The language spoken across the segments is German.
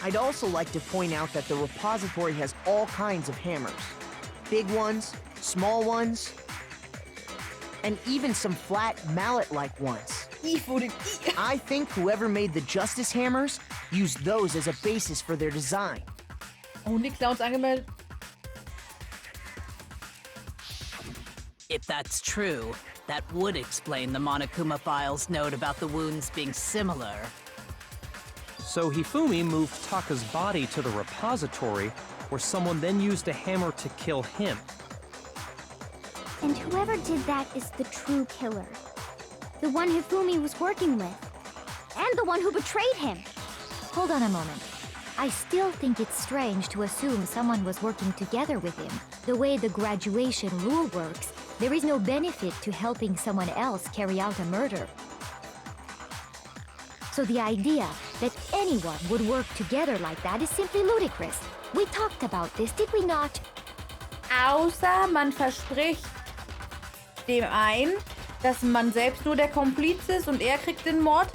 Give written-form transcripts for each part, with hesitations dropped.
I'd also like to point out that the repository has all kinds of hammers. Big ones, small ones, and even some flat mallet-like ones. I think whoever made the Justice Hammers used those as a basis for their design. Oh, die Clowns angemeldet. If that's true, that would explain the Monokuma file's note about the wounds being similar. So Hifumi moved Taka's body to the repository, where someone then used a hammer to kill him. And whoever did that is the true killer. The one Hifumi was working with. And the one who betrayed him. Hold on a moment. I still think it's strange to assume someone was working together with him. The way the graduation rule works, there is no benefit to helping someone else carry out a murder. So the idea that anyone would work together like that is simply ludicrous. We talked about this, did we not? Außer man verspricht dem einen, dass man selbst nur der Komplize ist und er kriegt den Mord.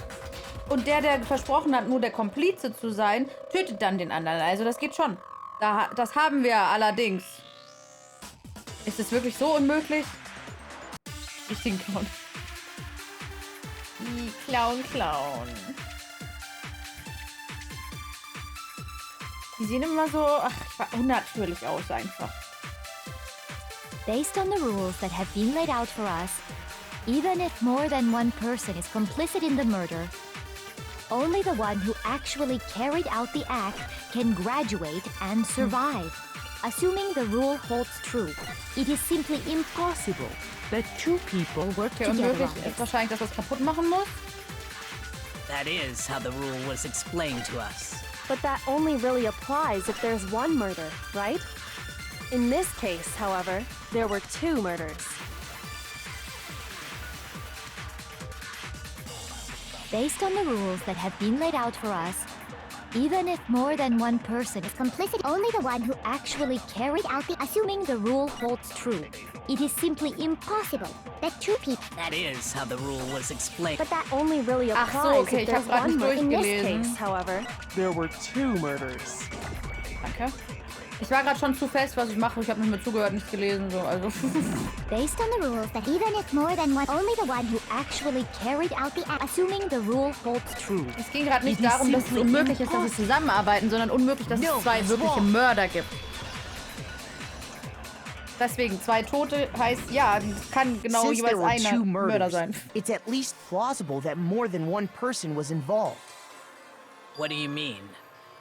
Und der versprochen hat, nur der Komplize zu sein, tötet dann den anderen. Also das geht schon. Das haben wir allerdings. Ist es wirklich so unmöglich? Richtigen Clown. Clown. Die sehen immer so, unnatürlich aus einfach. Based on the rules that have been laid out for us, even if more than one person is complicit in the murder, only the one who actually carried out the act can graduate and survive. Assuming the rule holds true, it is simply impossible that two people work together on Unmöglich ist wahrscheinlich, dass das kaputt machen muss. That is how the rule was explained to us. But that only really applies if there's one murder, right? In this case, however, there were two murders. Based on the rules that have been laid out for us, even if more than one person is complicit, only the one who actually carried out the... Assuming the rule holds true, it is simply impossible that two people... That is how the rule was explained. But that only really Ach so, applies okay, if ich there's habe gerade one nicht murder. In this durchgelesen. case, however, there were two murders. Danke. Ich war gerade schon zu fest, was ich mache. Ich habe nicht mehr zugehört, nichts gelesen. So, also. Based on the rules that even if more than one, only the one who actually carried out the act, assuming the rule holds true. Es ging gerade nicht darum, dass es unmöglich ist, dass sie zusammenarbeiten, sondern unmöglich, dass es zwei wirkliche Mörder gibt. Deswegen, zwei Tote heißt, ja, es kann genau Since there jeweils were einer two Mörder murders, sein. it's at least plausible that more than one person was involved. What do you mean?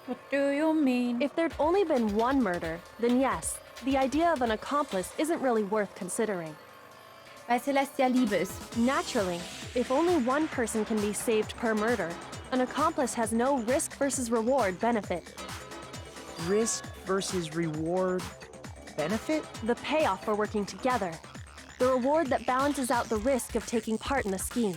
What do you mean? If there'd only been one murder, then yes, the idea of an accomplice isn't really worth considering. Weil Celestia Liebe ist. Naturally, if only one person can be saved per murder, an accomplice has no risk versus reward benefit. Risk versus reward benefit? The payoff for working together. The reward that balances out the risk of taking part in the scheme.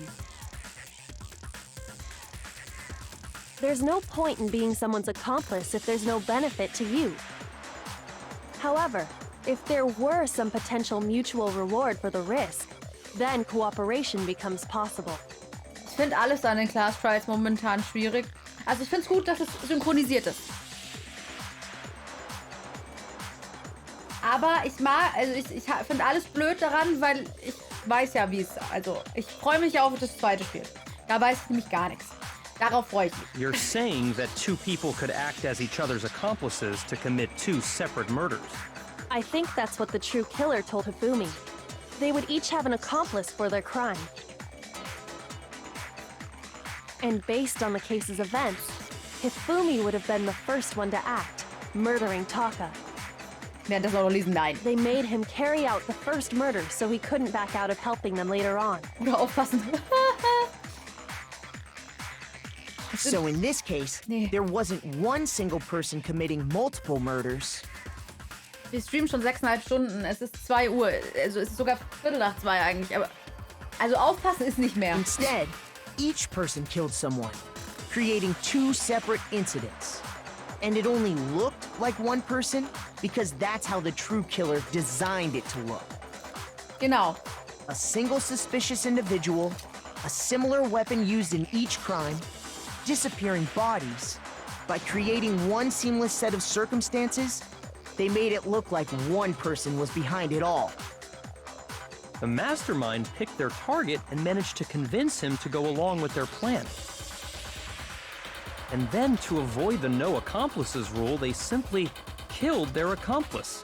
There's no point in being someone's accomplice if there's no benefit to you. However, if there were some potential mutual reward for the risk, then cooperation becomes possible. Ich finde alles an den Class Trials momentan schwierig. Also ich finde es gut, dass es synchronisiert ist. Aber ich finde alles blöd daran, weil ich weiß ja, wie es... Also, ich freue mich auf das zweite Spiel. Da weiß ich nämlich gar nichts. Darauf freue ich mich. You're saying that two people could act as each other's accomplices to commit two separate murders. I think that's what the true killer told Hifumi. They would each have an accomplice for their crime. And based on the case's events, Hifumi would have been the first one to act, murdering Taka. Während das noch lesen, nein. They made him carry out the first murder so he couldn't back out of helping them later on. Oder aufpassen. So in this case, there wasn't one single person committing multiple murders. Wir streamen schon 6,5 Stunden. Es ist 2 Uhr. Also es ist sogar 1:15 eigentlich. Aber also aufpassen ist nicht mehr. Instead, each person killed someone, creating two separate incidents. And it only looked like one person because that's how the true killer designed it to look. Genau. A single suspicious individual, a similar weapon used in each crime, disappearing bodies, By creating one seamless set of circumstances, they made it look like one person was behind it all. The mastermind picked their target and managed to convince him to go along with their plan. And then, to avoid the no accomplices rule, they simply killed their accomplice.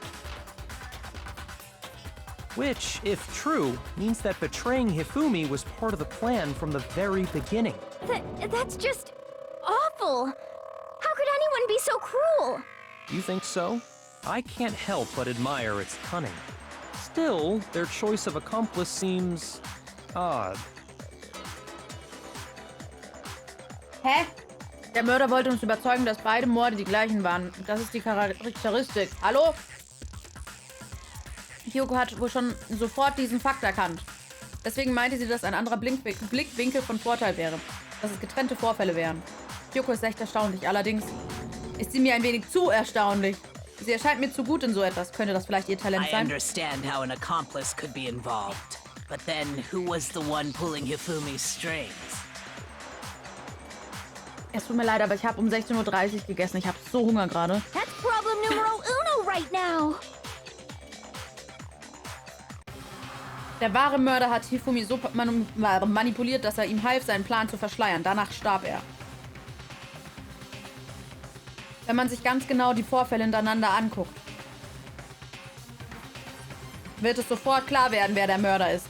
Which, if true, means that betraying Hifumi was part of the plan from the very beginning. That's just awful. How could anyone be so cruel? You think so? I can't help but admire its cunning. Still, their choice of accomplice seems odd. Hä? Der Mörder wollte uns überzeugen, dass beide Morde die gleichen waren. Das ist die Charakteristik. Hallo? Kyoko hat wohl schon sofort diesen Fakt erkannt. Deswegen meinte sie, dass ein anderer Blickwinkel von Vorteil wäre. Dass es getrennte Vorfälle wären. Kyoko ist echt erstaunlich. Allerdings ist sie mir ein wenig zu erstaunlich. Sie erscheint mir zu gut in so etwas. Könnte das vielleicht ihr Talent I sein? understand how an accomplice could be involved. But then, who was the one pulling Hifumi's strings? Es tut mir leid, aber ich habe um 16:30 Uhr gegessen. Ich habe so Hunger gerade. That's problem numero uno right now. Der wahre Mörder hat Hifumi so manipuliert, dass er ihm half, seinen Plan zu verschleiern. Danach starb er. Wenn man sich ganz genau die Vorfälle hintereinander anguckt, wird es sofort klar werden, wer der Mörder ist.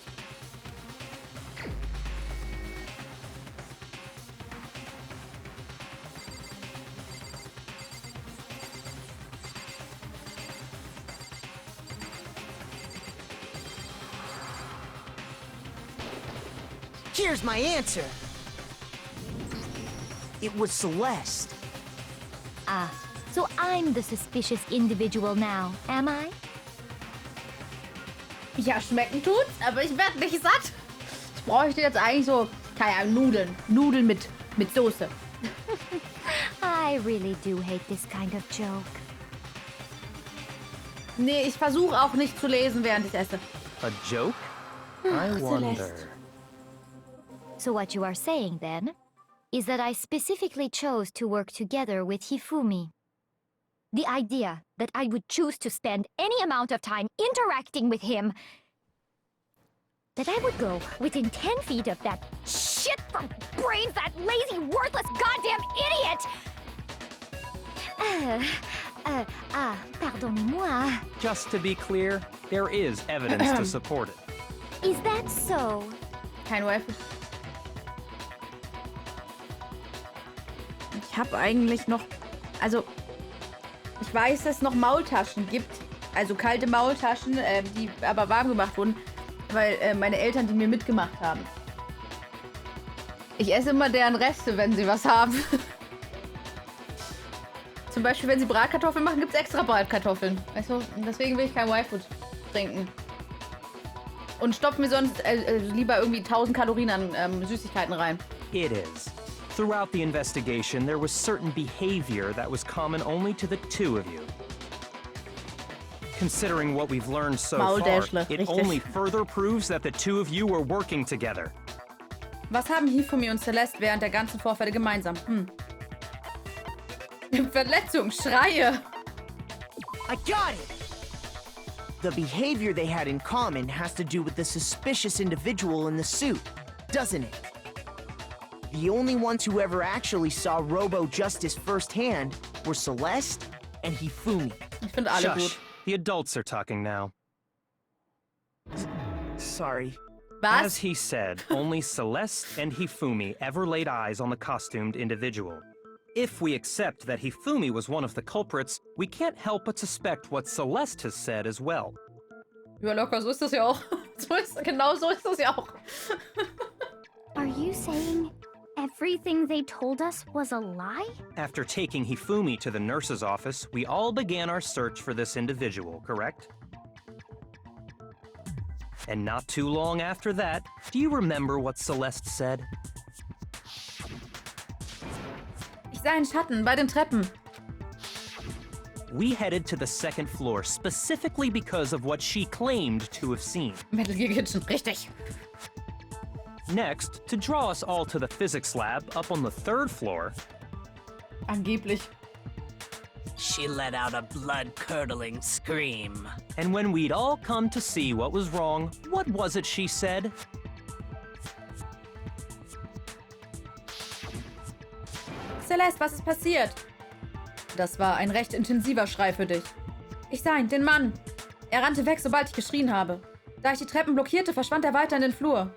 Here's my answer. It was Celeste. Ah, so I'm the suspicious individual now, am I? Ja, schmecken tut's, aber ich werde nicht satt. Ich bräuchte jetzt eigentlich so, keine Ahnung, Nudeln. Nudeln mit Soße. I really do hate this kind of joke. Nee, ich versuche auch nicht zu lesen, während ich esse. A joke? I wonder. Celeste. So what you are saying, then, is that I specifically chose to work together with Hifumi. The idea that I would choose to spend any amount of time interacting with him, that I would go within 10 feet of that shit from brains, that lazy, worthless, goddamn idiot! Pardonnez-moi. Just to be clear, there is evidence to support it. Is that so? Kein Waifu. Ich habe eigentlich noch, also ich weiß, dass es noch Maultaschen gibt, also kalte Maultaschen, die aber warm gemacht wurden, weil meine Eltern die mir mitgemacht haben. Ich esse immer deren Reste, wenn sie was haben. Zum Beispiel, wenn sie Bratkartoffeln machen, gibt es extra Bratkartoffeln. Weißt du, deswegen will ich kein Y-Food trinken. Und stopfe mir sonst lieber irgendwie 1000 Kalorien an Süßigkeiten rein. It is. Throughout the investigation, there was certain behavior that was common only to the two of you. Considering what we've learned so far, it only further proves that the two of you were working together. Was haben Hifumi und Celeste während der ganzen Vorfälle gemeinsam? Verletzung, Schreie. I got it! The behavior they had in common has to do with the suspicious individual in the suit, doesn't it? The only ones who ever actually saw Robo-Justice firsthand were Celeste and Hifumi. Ich finde alle Shush. gut. The adults are talking now. Sorry. Was? As he said, only Celeste and Hifumi ever laid eyes on the costumed individual. If we accept that Hifumi was one of the culprits, we can't help but suspect what Celeste has said as well. Ja, locker, so ist das ja auch. Genau so ist das ja auch. Are you saying everything they told us was a lie? After taking Hifumi to the nurse's office, we all began our search for this individual, correct? And not too long after that, do you remember what Celeste said? Ich sah einen Schatten bei den Treppen. We headed to the second floor specifically because of what she claimed to have seen. Metal Gear Kitchen, richtig. Next, to draw us all to the physics lab up on the third floor, Angeblich. She let out a blood-curdling scream. And when we'd all come to see what was wrong, what was it she said? Celeste, was ist passiert? Das war ein recht intensiver Schrei für dich. Ich sah ihn, den Mann. Er rannte weg, sobald ich geschrien habe. Da ich die Treppen blockierte, verschwand er weiter in den Flur.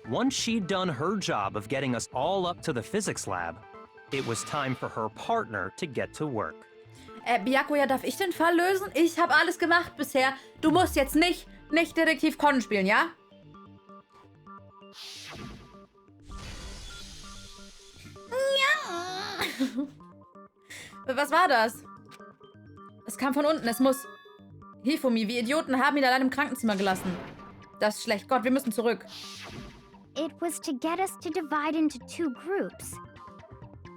Once she'd done her job of getting us all up to the physics lab, it was time for her partner to get to work. Byakuya, darf ich den Fall lösen? Ich habe alles gemacht bisher. Du musst jetzt nicht Detektiv Conan spielen, ja? Ja. Was war das? Es kam von unten, es muss... Hifumi, wir Idioten haben ihn allein im Krankenzimmer gelassen. Das ist schlecht. Gott, wir müssen zurück. It was to get us to divide into two groups.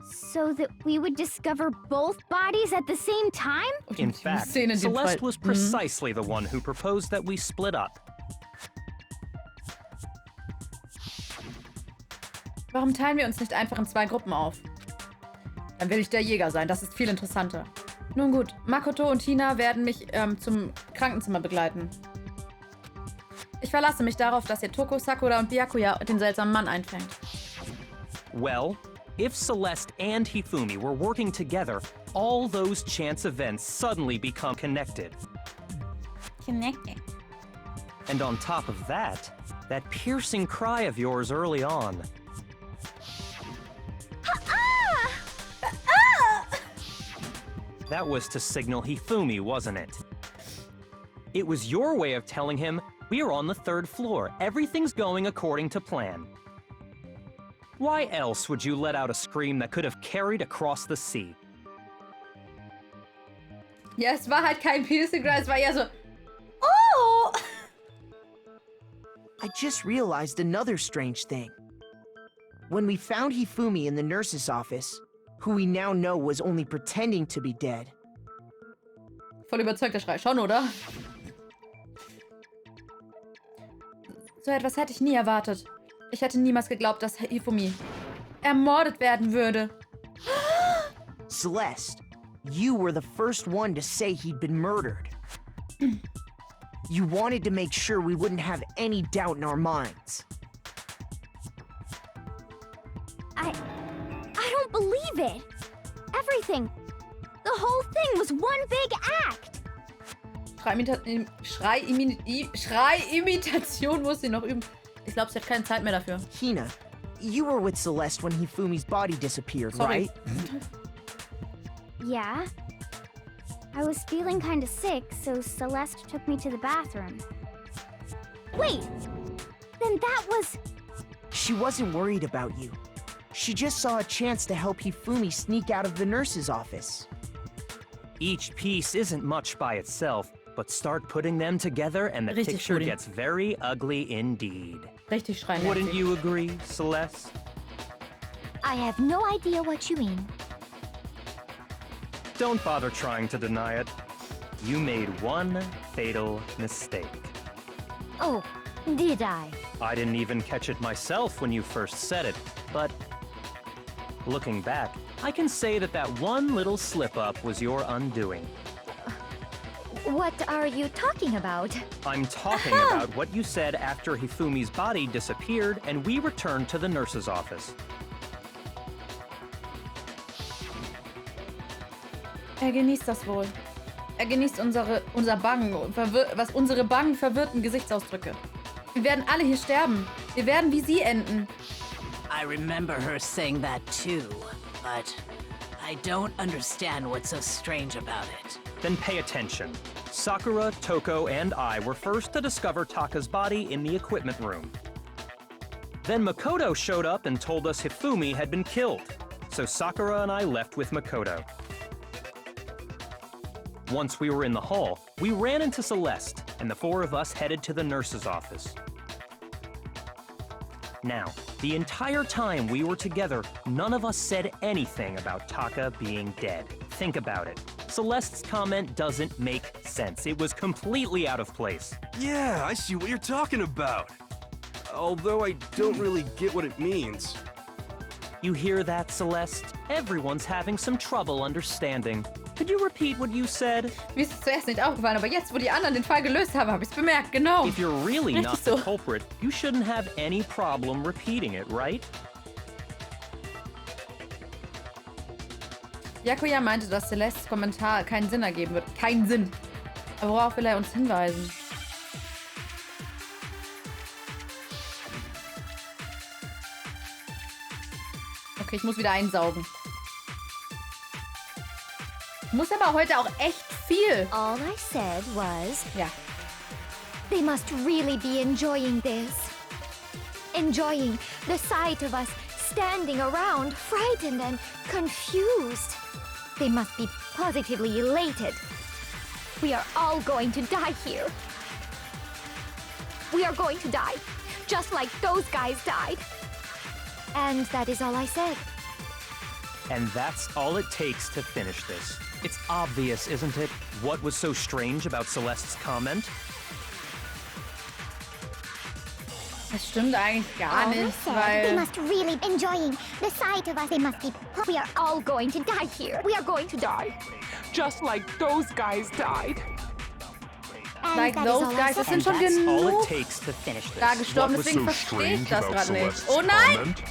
So that we would discover both bodies at the same time? In fact, Szene in dem Fall. Celeste was precisely the one who proposed that we split up. Warum teilen wir uns nicht einfach in zwei Gruppen auf? Dann will ich der Jäger sein, das ist viel interessanter. Nun gut, Makoto und Hina werden mich zum Krankenzimmer begleiten. Ich verlasse mich darauf, dass ihr Toko, Sakura und Byakuya den seltsamen Mann einfängt. Well, if Celeste and Hifumi were working together, all those chance events suddenly become connected. Connected. And on top of that piercing cry of yours early on. That was to signal Hifumi, wasn't it? It was your way of telling him, we're on the 3rd floor, everything's going according to plan. Why else would you let out a scream that could have carried across the sea? Ja, es war halt kein Piercing Cry, es war eher so... Oh! I just realized another strange thing. When we found Hifumi in the nurse's office, who we now know was only pretending to be dead. Voll überzeugter Schrei, schon, oder? So etwas hätte ich nie erwartet. Ich hätte niemals geglaubt, dass Hifumi ermordet werden würde. Celeste, you were the first one to say he'd been murdered. You wanted to make sure we wouldn't have any doubt in our minds. I don't believe it. Everything. The whole thing was one big act. Schreiimitation muss sie noch üben. Ich glaube, sie hat keine Zeit mehr dafür. Hina, you were with Celeste when Hifumi's body disappeared, Sorry. right? Yeah. I was feeling kind of sick, so Celeste took me to the bathroom. Wait! Then that was... She wasn't worried about you. She just saw a chance to help Hifumi sneak out of the nurse's office. Each piece isn't much by itself, but start putting them together and the Richtig picture schön. gets very ugly indeed. Richtig schreien. Wouldn't you agree, Celeste? I have no idea what you mean. Don't bother trying to deny it. You made one fatal mistake. Oh, did I? I didn't even catch it myself when you first said it, but looking back, I can say that one little slip-up was your undoing. What are you talking about? I'm talking about what you said after Hifumi's body disappeared and we returned to the nurse's office. Er genießt das wohl. Er genießt unser Bangen, was unsere bangen, verwirrten Gesichtsausdrücke. Wir werden alle hier sterben. Wir werden wie sie enden. I remember her saying that too, but I don't understand what's so strange about it. Then pay attention. Sakura, Toko, and I were first to discover Taka's body in the equipment room. Then Makoto showed up and told us Hifumi had been killed, so Sakura and I left with Makoto. Once we were in the hall, we ran into Celeste, and the four of us headed to the nurse's office. Now, the entire time we were together, none of us said anything about Taka being dead. Think about it. Celeste's comment doesn't make sense. It was completely out of place. Yeah, I see what you're talking about. Although I don't really get what it means. You hear that, Celeste? Everyone's having some trouble understanding. Could you repeat what you said? Mir ist es zuerst nicht aufgefallen, aber jetzt, wo die anderen den Fall gelöst haben, habe ich es bemerkt, genau. If you're really Richtig not so. the culprit, you shouldn't have any problem repeating it, right? Yakuya meinte, dass Celestes Kommentar keinen Sinn ergeben wird. Keinen Sinn. Aber worauf will er uns hinweisen? Okay, ich muss wieder einsaugen. Ich muss aber heute auch echt viel. All I said was, Ja. they must really be enjoying this. Enjoying the sight of us standing around, frightened and confused. They must be positively elated. We are all going to die here. We are going to die, just like those guys died. And that is all I said. And that's all it takes to finish this. It's obvious, isn't it? What was so strange about Celeste's comment? Das stimmt eigentlich gar All I nicht, said, they weil... must really enjoying the sight of us. They must be. We are all going to die here. We are going to die. Just like those guys died. And Like that is those all I guys, das said. sind schon That's all genug it takes to finish this. da gestorben, What was deswegen so verstehe ich strange das about gerade nicht. Celeste's Oh nein! comment?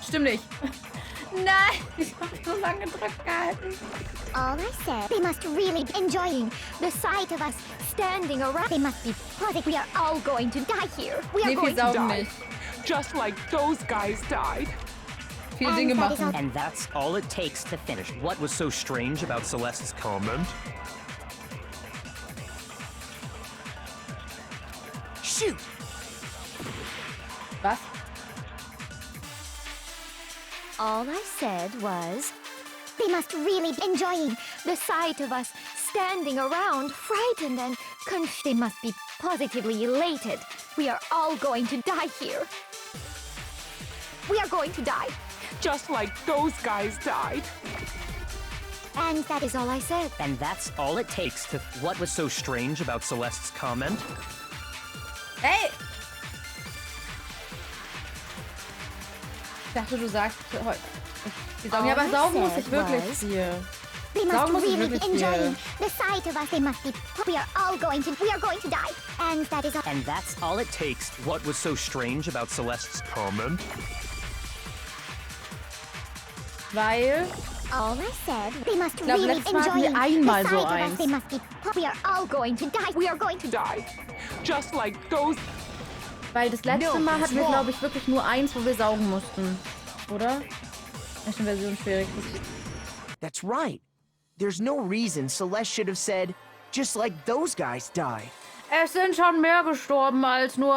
Stimmt nicht. Nein, ich habe so lange gedrückt gehalten. All I said, they must really enjoying the sight of us standing around. They must be positive. We are all going to die here. We are Nee, going viel to saugen die. nicht. Just like those guys died. Viel And Dinge that is machen. And that's all it takes to finish. What was so strange about Celeste's comment? Shoot! Was? All I said was, they must really be enjoying the sight of us standing around, frightened and they must be positively elated. We are all going to die here. We are going to die. Just like those guys died. And that is all I said. And that's all it takes to... What was so strange about Celeste's comment? Hey! Ich dachte, du sagst... Die saugen, ja, aber saugen muss ich wirklich viel. They must Saugen muss ich really wirklich enjoying viel. the sight of us. They must be. We are going to die. And that is all. And that's all it takes. What was so strange about Celeste's comment? Weil... All I said, they must glaub, really letztes Mal hatten enjoying wir einmal the so sight of eins. us. They must be. We are all going to die. We are going to die. Die. Just like those. Weil das letzte No, Mal that's hatten wir, wrong. glaube ich, wirklich nur eins, wo wir saugen mussten. Oder? Echt eine Version schwierig. That's right. There's no reason Celeste should have said, just like those guys died. Es sind schon mehr gestorben, als nur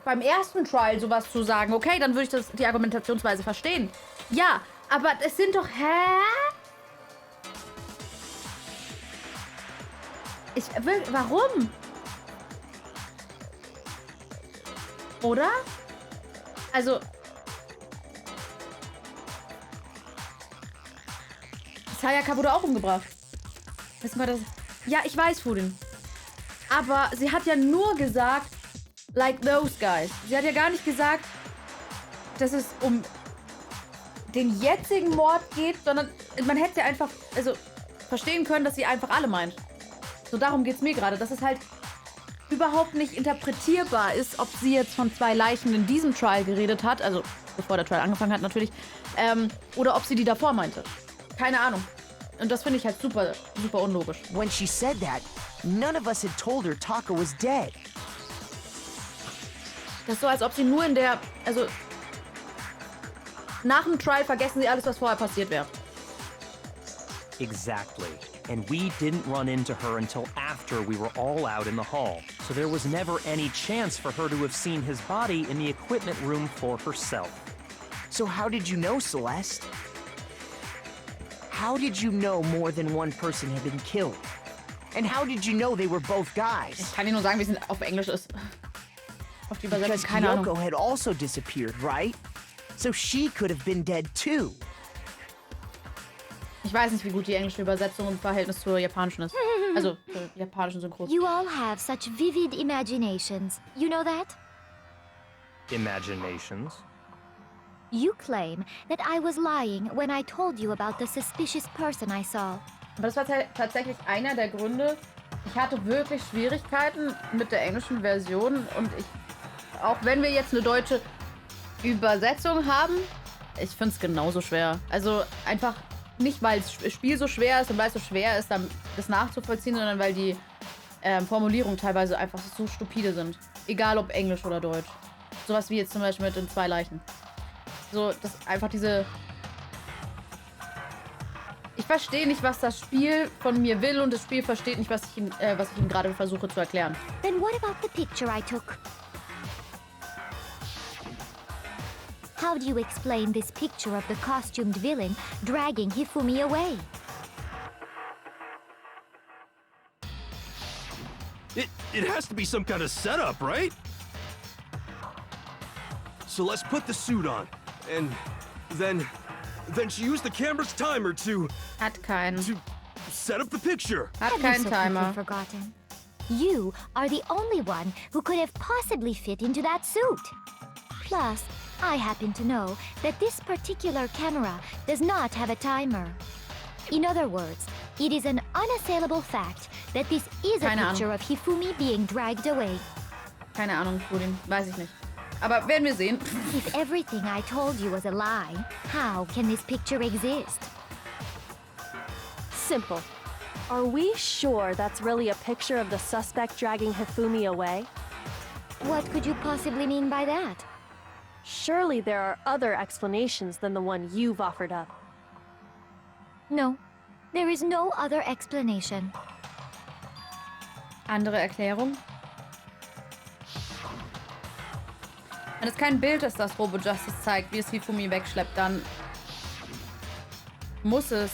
beim ersten Trial sowas zu sagen. Okay, dann würde ich die Argumentationsweise verstehen. Ja, aber es sind doch... Hä? Warum? Oder? Also... Sayaka wurde auch umgebracht. Wissen wir das? Ja, ich weiß, Fudin. Aber sie hat ja nur gesagt, like those guys. Sie hat ja gar nicht gesagt, dass es um den jetzigen Mord geht, sondern man hätte ja einfach, also verstehen können, dass sie einfach alle meint. So, darum geht's mir gerade, dass es halt überhaupt nicht interpretierbar ist, ob sie jetzt von zwei Leichen in diesem Trial geredet hat, also bevor der Trial angefangen hat natürlich, oder ob sie die davor meinte. Keine Ahnung. Und das finde ich halt super, super unlogisch. When she said that, none of us had told her Taka was dead. Das ist so, als ob sie nur in der, also nach dem Trial vergessen sie alles, was vorher passiert wäre. Exactly. And we didn't run into her until after we were all out in the hall. So there was never any chance for her to have seen his body in the equipment room for herself. So how did you know, Celeste? How did you know more than one person had been killed? And how did you know they were both guys? Ich kann dir nur sagen, wie es auf Englisch ist. Auf die Übersetzung, Because keine Kyoko Ahnung. had also disappeared, right? So she could have been dead too. Ich weiß nicht, wie gut die englische Übersetzung im Verhältnis zur japanischen ist. Also zur japanischen Synchron. You all have such vivid imaginations. You know that? Imaginations. You claim that I was lying when I told you about the suspicious person I saw. Aber das war tatsächlich einer der Gründe. Ich hatte wirklich Schwierigkeiten mit der englischen Version. Und auch wenn wir jetzt eine deutsche Übersetzung haben, ich finde es genauso schwer. Also einfach nicht, weil das Spiel so schwer ist und weil es so schwer ist, dann das nachzuvollziehen, sondern weil die Formulierungen teilweise einfach so stupide sind. Egal ob Englisch oder Deutsch. Sowas wie jetzt zum Beispiel mit den 2 Leichen. So, das einfach diese... Ich verstehe nicht, was das Spiel von mir will und das Spiel versteht nicht, was ich ihm gerade versuche zu erklären. Then what about the picture I took? How do you explain this picture of the costumed villain dragging Hifumi away? It has to be some kind of setup, right? So let's put the suit on, and then she used the camera's timer to Hat keinen. set up the picture. Hat Have you keinen so Timer. quickly forgotten? You are the only one who could have possibly fit into that suit. Plus, I happen to know that this particular camera does not have a timer. In other words, it is an unassailable fact that this is a Keine Ahnung. picture of Hifumi being dragged away. Keine Ahnung, Fudin. Weiß ich nicht. Aber werden wir sehen. If everything I told you was a lie, how can this picture exist? Simple. Are we sure that's really a picture of the suspect dragging Hifumi away? What could you possibly mean by that? Surely there are other explanations than the one you've offered up. No, there is no other explanation. Andere Erklärung? Wenn es kein Bild ist, das Robo Justice zeigt, wie es Hifumi wegschleppt, dann muss es.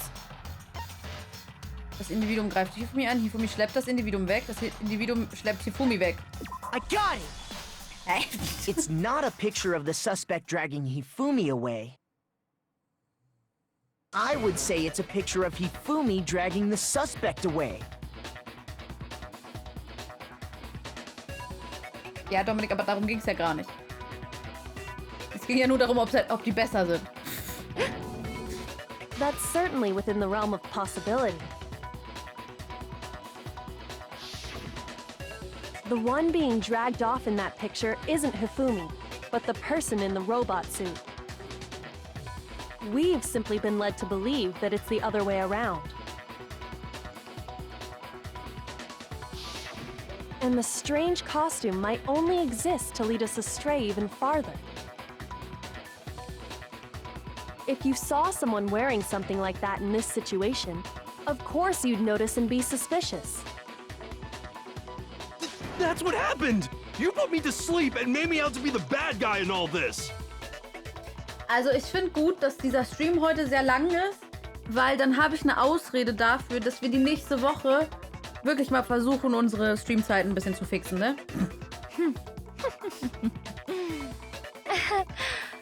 Das Individuum greift Hifumi an, Hifumi schleppt das Individuum weg, das Individuum schleppt Hifumi weg. I got it! It's not a picture of the suspect dragging Hifumi away. I would say it's a picture of Hifumi dragging the suspect away. Ja, Dominik, aber darum ging es ja gar nicht. Es ging ja nur darum, ob die besser sind. That's certainly within the realm of possibility. The one being dragged off in that picture isn't Hifumi, but the person in the robot suit. We've simply been led to believe that it's the other way around. And the strange costume might only exist to lead us astray even farther. If you saw someone wearing something like that in this situation, of course you'd notice and be suspicious. That's what happened! You put me to sleep and made me out to be the bad guy in all this! Also ich finde gut, dass dieser Stream heute sehr lang ist, weil dann habe ich eine Ausrede dafür, dass wir die nächste Woche wirklich mal versuchen, unsere Streamzeiten ein bisschen zu fixen, ne?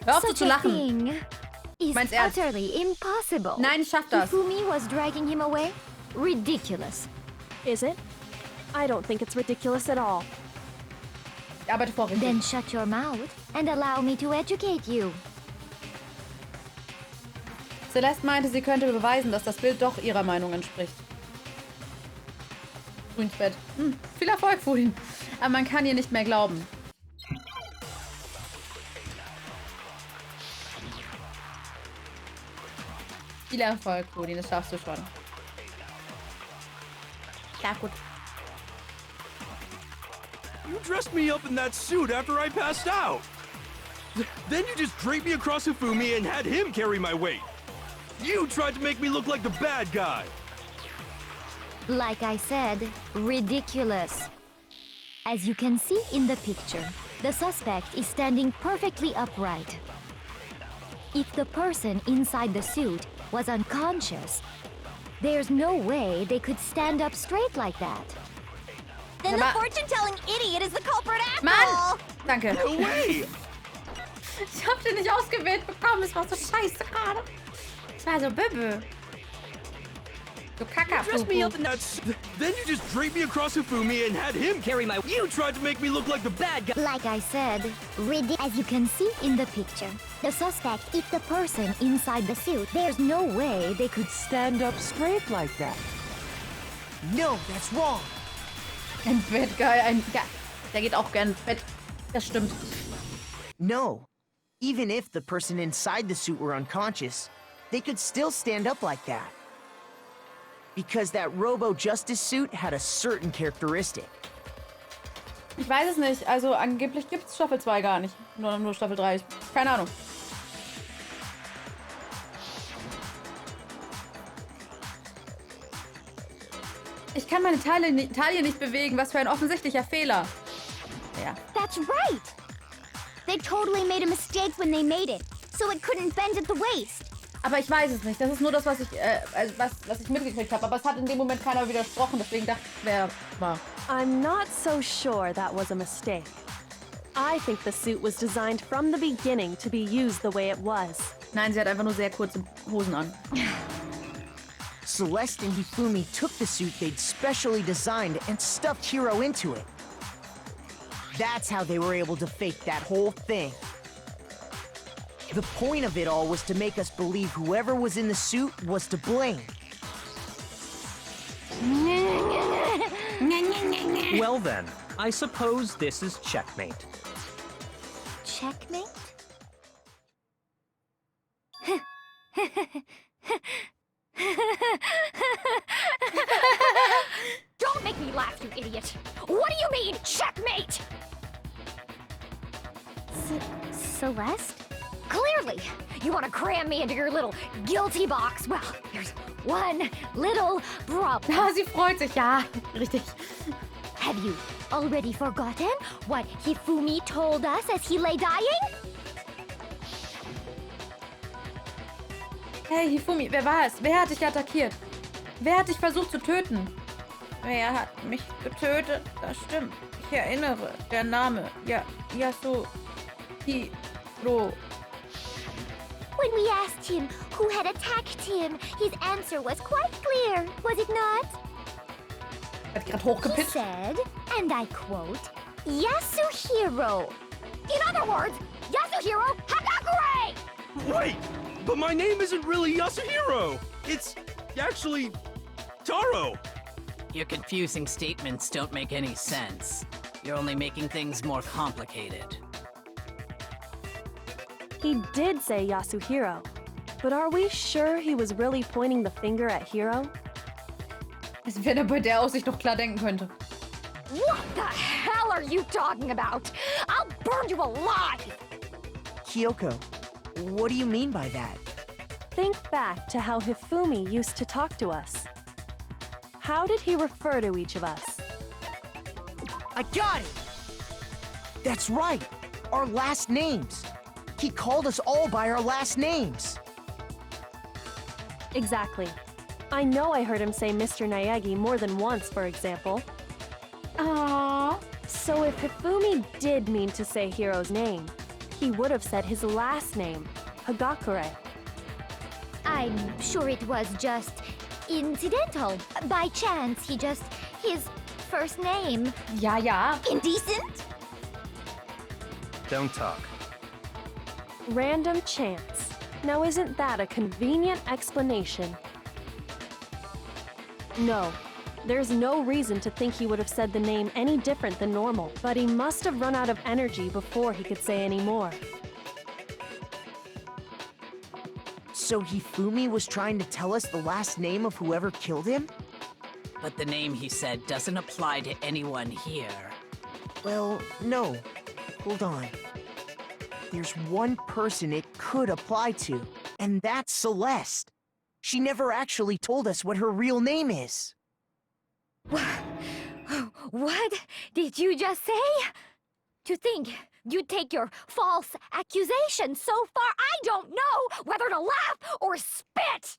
Hör auf so zu lachen. Thing is Meinst ernst? utterly impossible. Nein, ich schaff das. Hifumi was dragging him away? Ridiculous. Is it? I don't think it's ridiculous at all. Ich arbeite vorrichtig. Then shut your mouth and allow me to educate you. Celeste meinte, sie könnte beweisen, dass das Bild doch ihrer Meinung entspricht. Früh ins Bett. Viel Erfolg, Fudin. Aber man kann ihr nicht mehr glauben. Viel Erfolg, Fudin. Das schaffst du schon. Ja, gut. You dressed me up in that suit after I passed out! Then you just draped me across Hifumi and had him carry my weight! You tried to make me look like the bad guy! Like I said, ridiculous. As you can see in the picture, the suspect is standing perfectly upright. If the person inside the suit was unconscious, there's no way they could stand up straight like that. Then the Aber- fortune-telling idiot is the culprit after Mann! all. Danke. No way! Ich hab den nicht ausgewählt bekommen. Es war so scheiße gerade. Es war so bübel. Du Dressed me up Kakafuku. in that suit. Then you just draped me across Hifumi and had him carry my. You tried to make me look like the bad guy. Like I said, as you can see in the picture, the suspect is the person inside the suit. There's no way they could Stand up straight like that. No, that's wrong. Ein Bett, geil. Ja, der geht auch gern ins Bett. Das stimmt. No. Even if the person inside the suit were unconscious, they could still stand up like that. Because that Robo-Justice suit had a certain characteristic. Ich weiß es nicht. Also angeblich gibt es Staffel 2 gar nicht. Nur Staffel 3. Keine Ahnung. Ich kann meine Taille nicht bewegen. Was für ein offensichtlicher Fehler. Ja. That's right! They totally made a mistake when they made it, so it couldn't bend at the waist. Aber ich weiß es nicht. Das ist nur das, was ich mitgekriegt habe. Aber es hat in dem Moment keiner widersprochen. Deswegen dachte ich, wer war. I'm not so sure that was a mistake. I think the suit was designed from the beginning to be used the way it was. Nein, sie hat einfach nur sehr kurze Hosen an. Celeste and Hifumi took the suit they'd specially designed and stuffed Hiro into it. That's how they were able to fake that whole thing. The point of it all was to make us believe whoever was in the suit was to blame. Well then, I suppose this is checkmate. checkmate? Don't make me laugh, you idiot! What do you mean, checkmate? Celeste? Clearly! You want to cram me into your little guilty box. Well, there's one little problem. Ja, sie freut sich. Ja, richtig. Have you already forgotten what Hifumi told us as he lay dying? Hey, Hifumi, wer war es? Wer hat dich attackiert? Wer hat dich versucht zu töten? Wer hat mich getötet? Das stimmt. Ich erinnere. Der Name. Ja, Yasuhiro. When we asked him who had attacked him, his answer was quite clear, was it not? Hat gerade He hochgepitcht. said, and I quote, Yasuhiro. In other words, Yasuhiro Hagakure! Wait, but my name isn't really Yasuhiro. It's actually Taro. Your confusing statements don't make any sense. You're only making things more complicated. He did say Yasuhiro, but are we sure he was really pointing the finger at Hiro? Als wenn er bei der Aussicht noch klar denken könnte. What the hell are you talking about? I'll burn you alive! Kyoko, what do you mean by that? Think back to how Hifumi used to talk to us. How did he refer to each of us? I got it! That's right! Our last names! He called us all by our last names! Exactly. I know I heard him say Mr. Naegi more than once, for example. Aww. So if Hifumi did mean to say Hiro's name, he would have said his last name, Hagakure. I'm sure it was just incidental. By chance, his first name. Ja, ja. Indecent? Don't talk. Random chance. Now isn't that a convenient explanation? No. There's no reason to think he would have said the name any different than normal, but he must have run out of energy before he could say any more. So Hifumi was trying to tell us the last name of whoever killed him? But the name he said doesn't apply to anyone here. Well, no. Hold on. There's one person it could apply to, and that's Celeste. She never actually told us what her real name is. What did you just say? To think you'd take your false accusation so far, I don't know whether to laugh or spit!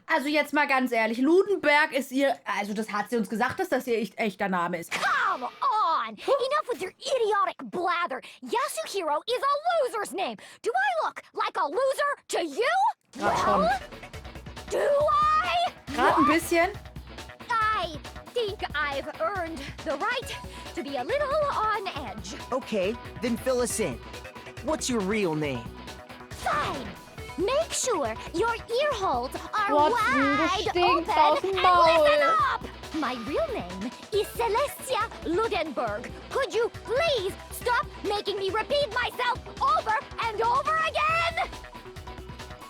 Also jetzt mal ganz ehrlich, Ludenberg ist ihr, also das hat sie uns gesagt, dass das ihr echter Name ist. Come on! Enough with your idiotic blather! Yasuhiro is a loser's name! Do I look like a loser to you? Grad schon. Do I? Gerade ein bisschen. think I've earned the right to be a little on edge. Okay, then fill us in. What's your real name? Fine. Make sure your ear holes are Watson, du wide stinkst open aus dem and Maul. listen up. My real name is Celestia Ludenberg. Could you please stop making me repeat myself over and over again?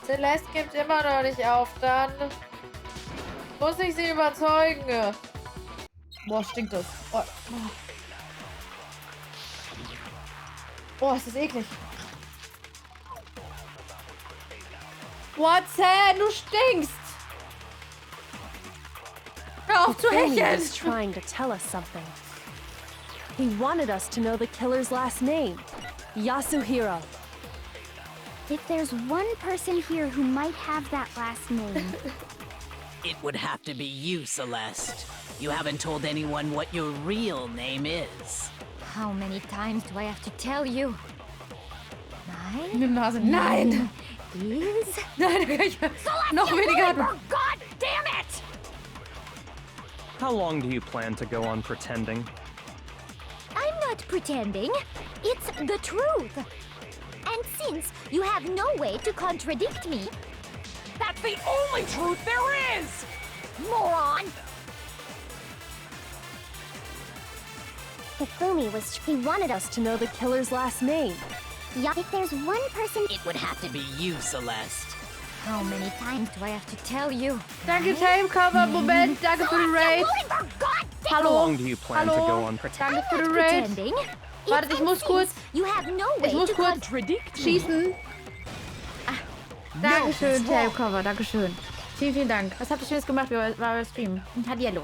Celeste gibt immer noch nicht auf, dann muss ich sie überzeugen. Boah, stinkt das. Oh, oh ist das eklig. Watson, du stinkst. Hör auf zu Fanny hecheln. was trying to tell us something. He wanted us to know the killer's last name, Yasuhiro. If there's one person here who might have that last name. It would have to be you, Celeste. You haven't told anyone what your real name is. How many times do I have to tell you? In Nine? die Nase. Nein. Is? Nein, noch weniger. Ludenberg, God damn it! How long do you plan to go on pretending? I'm not pretending. It's the truth. And since you have no way to contradict me, That's the only truth there is! moron! Hifumi he wanted us to know the killer's last name. Yeah, if there's one person, It would have to be you, Celeste. how many times do I have to tell you? Danke, Tamecover. Moment. Danke für den Raid. Ludenberg, God damn How Hallo. long do you plan to Hallo. go on pretending? Danke für den it! Raid. Pretending. Warte, ich muss kurz. You have no way Ich muss to kurz contradict me. schießen. Dankeschön, that's wrong. Tamecover. Dankeschön. Vielen, vielen Dank. Was habt ihr Schönes gemacht? War euer Stream. Und Hallihallo.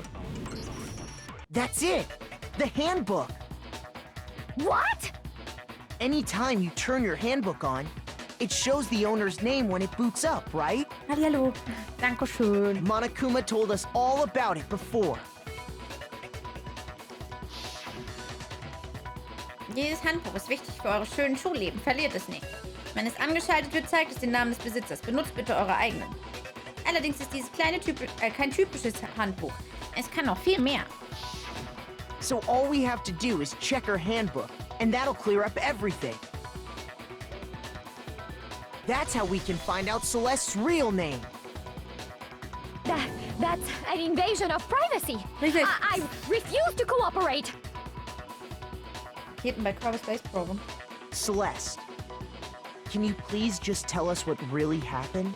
That's it! The handbook! What? Anytime you turn your handbook on, it shows the owner's name when it boots up, right? Hallihallo. Dankeschön. Monokuma told us all about it before. Dieses Handbuch ist wichtig für eure schönen Schulleben. Verliert es nicht. Wenn es angeschaltet wird, zeigt es den Namen des Besitzers. Benutzt bitte eure eigenen. Allerdings ist dieses kleine kein typisches Handbuch. Es kann noch viel mehr. So all we have to do is check her handbook, and that'll clear up everything. That's how we can find out Celeste's real name. That's an invasion of privacy. Richtig. I refuse to cooperate. Raketen bei Crabbe Space Program. Celeste, can you please just tell us what really happened?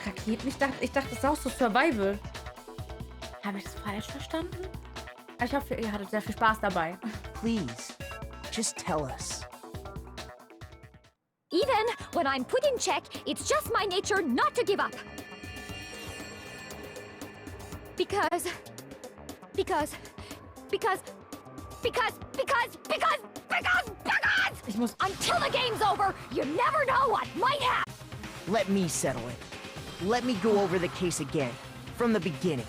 Raketen? Ich dachte, das ist auch so Survival. Habe ich das falsch verstanden? Ich hoffe, ihr hattet sehr viel Spaß dabei. Please, just tell us. Even when I'm put in check, it's just my nature not to give up. Because Ich muss... until the game's over, you never know what might happen. Let me settle it. Let me go over the case again, from the beginning,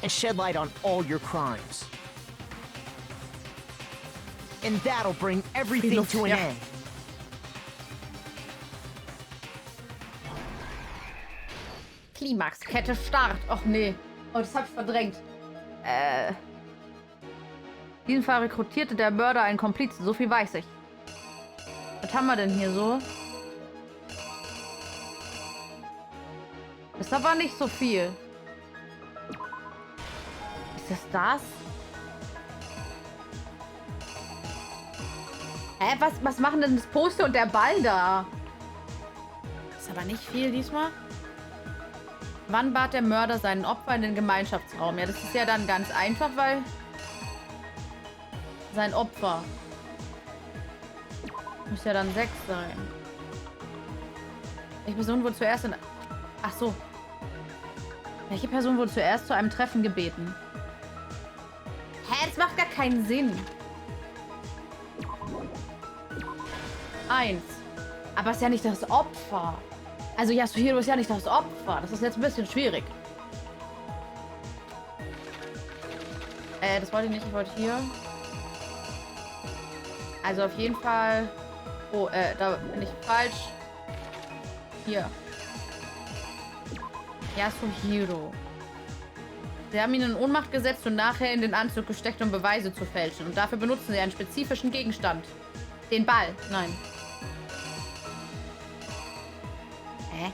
and shed light on all your crimes. And that'll bring everything to an Ja. end. Klimax, Kette Start. Och nee. Oh, das hab ich verdrängt. In diesem Fall rekrutierte der Mörder einen Komplizen. So viel weiß ich. Was haben wir denn hier so? Ist aber nicht so viel. Ist das das? Hä, was machen denn das Poster und der Ball da? Ist aber nicht viel diesmal. Wann bat der Mörder seinen Opfer in den Gemeinschaftsraum? Ja, das ist ja dann ganz einfach, weil... Sein Opfer. Muss ja dann 6 sein. Welche Person wurde zuerst in... Ach so. Welche Person wurde zuerst zu einem Treffen gebeten? Hä, das macht gar keinen Sinn. 1. Aber es ist ja nicht das Opfer. Also Yasuhiro ist ja nicht das Opfer. Das ist jetzt ein bisschen schwierig. Das wollte ich nicht. Ich wollte hier. Also auf jeden Fall... Oh, da bin ich falsch. Hier. Yasuhiro. Sie haben ihn in Ohnmacht gesetzt und nachher in den Anzug gesteckt, um Beweise zu fälschen. Und dafür benutzen sie einen spezifischen Gegenstand. Den Ball. Nein. Hä?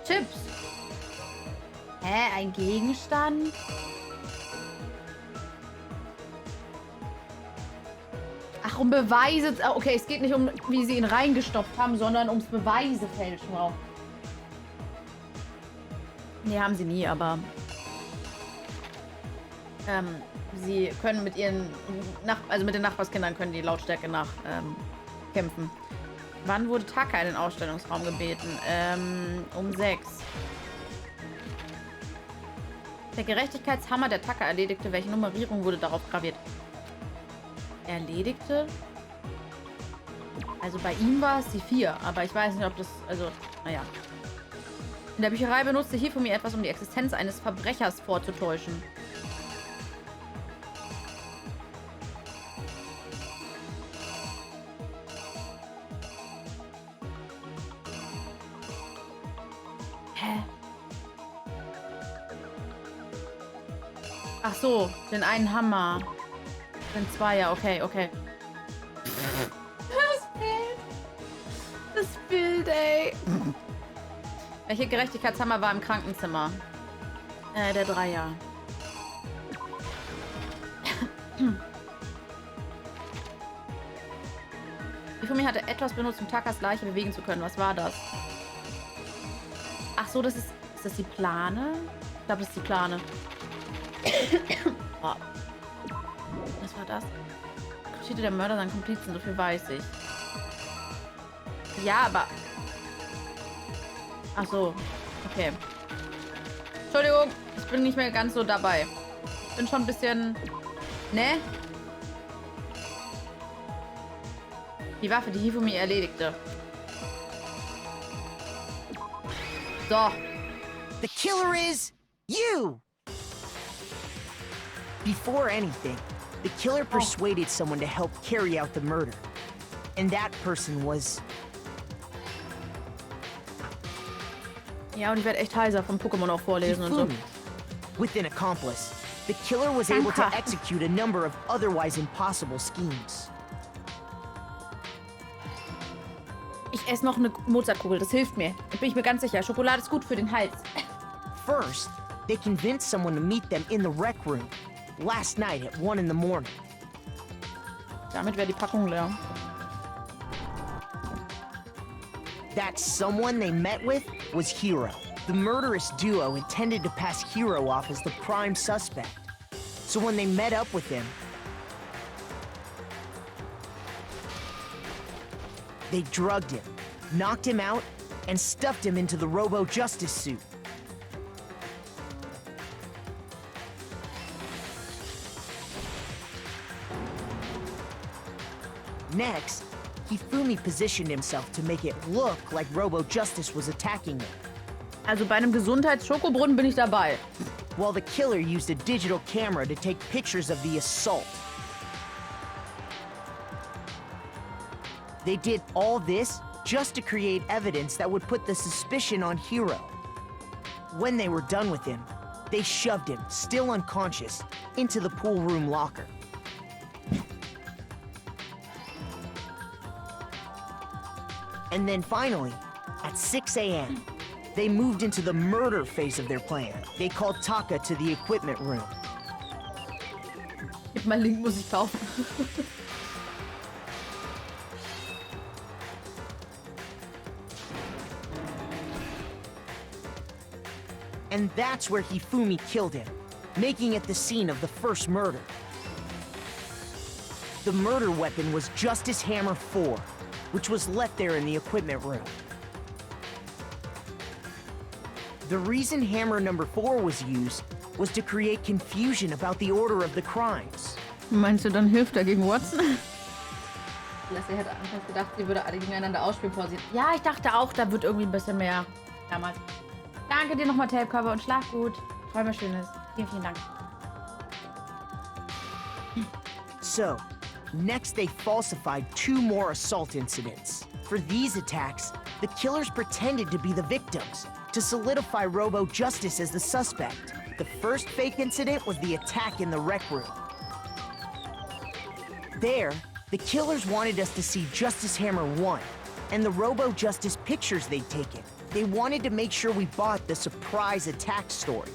Chips. Hä? Ein Gegenstand? Ach, um Beweise... Okay, es geht nicht um, wie sie ihn reingestopft haben, sondern ums Beweise fälschen. Wow. Nee, haben sie nie, aber... sie können mit ihren... also mit den Nachbarskindern können die Lautstärke nach kämpfen. Wann wurde Taka in den Ausstellungsraum gebeten? Um 6. Der Gerechtigkeitshammer der Taka erledigte. Welche Nummerierung wurde darauf graviert? Erledigte? Also bei ihm war es die 4, aber ich weiß nicht, ob das... Also, naja. In der Bücherei benutzte Hifumi etwas, um die Existenz eines Verbrechers vorzutäuschen. Hä? Ach so, den einen Hammer. Sind 2, ja, okay, okay. Das Bild, ey. Welche Gerechtigkeitshammer war im Krankenzimmer? Der 3er. Hifumi hatte etwas benutzt, um Takas Leiche bewegen zu können. Was war das? Ach so, das ist... Ist das die Plane? Ich glaube, das ist die Plane. Oh. Was war das? Rekrutierte der Mörder seinen Komplizen, so viel weiß ich. Ja, aber... Ach so. Okay. Entschuldigung, ich bin nicht mehr ganz so dabei. Ich bin schon ein bisschen... Ne? Die Waffe, die Hifumi erledigte. So. The killer is you! Before anything, the killer persuaded someone to help carry out the murder. And that person was... Ja, und ich werde echt heiser vom Pokémon auch vorlesen und so. With an accomplice, the killer was able to execute a number of otherwise impossible schemes. Ich esse noch eine Mozartkugel, das hilft mir. Da bin ich mir ganz sicher. Schokolade ist gut für den Hals. First, they convinced someone to meet them in the rec room last night at 1 in the morning. Damit wäre die Packung leer. That someone they met with was Hiro. The murderous duo intended to pass Hiro off as the prime suspect. So when they met up with him, they drugged him, knocked him out, and stuffed him into the Robo-Justice suit. Next, Hifumi positioned himself to make it look like Robo-Justice was attacking him, Also bei einem Gesundheits-Schokobrunnen bin ich dabei. while the killer used a digital camera to take pictures of the assault. They did all this just to create evidence that would put the suspicion on Hiro. When they were done with him, they shoved him, still unconscious, into the pool room locker. And then finally, at 6 a.m., they moved into the murder phase of their plan. They called Taka to the equipment room. Gib mal Link, muss ich kaufen. And that's where Hifumi killed him, making it the scene of the first murder. The murder weapon was Justice Hammer 4, which was left there in the equipment room. The reason Hammer number 4 was used was to create confusion about the order of the crimes. Meinst du, dann hilft er gegen Watson? Lassie hätte anfangs gedacht, sie würde alle gegeneinander ausspielen, bevor sie... Ja, ich dachte auch, da wird irgendwie ein bisschen mehr damals. Danke dir nochmal, Tapecover, und schlaf gut. Träume Schönes. Vielen, vielen Dank. So, next they falsified 2 more assault incidents. For these attacks, the killers pretended to be the victims, to solidify Robo Justice as the suspect. The first fake incident was the attack in the rec room. There, the killers wanted us to see Justice Hammer 1 and the Robo Justice pictures they'd taken. They wanted to make sure we bought the surprise attack story.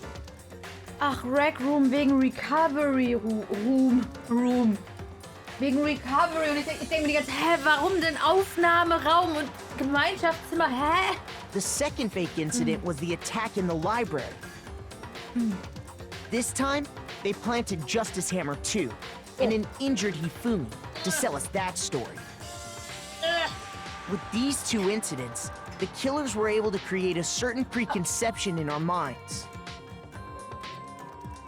Ach, Rec Room wegen Recovery Room. Wegen Recovery. Und ich denk mir die ganze Zeit, hä, warum denn Aufnahmeraum und Gemeinschaftszimmer? Hä? The second fake incident was the attack in the library. This time, they planted Justice Hammer 2 and an injured Hifumi to sell us that story. With these two incidents, the killers were able to create a certain preconception in our minds.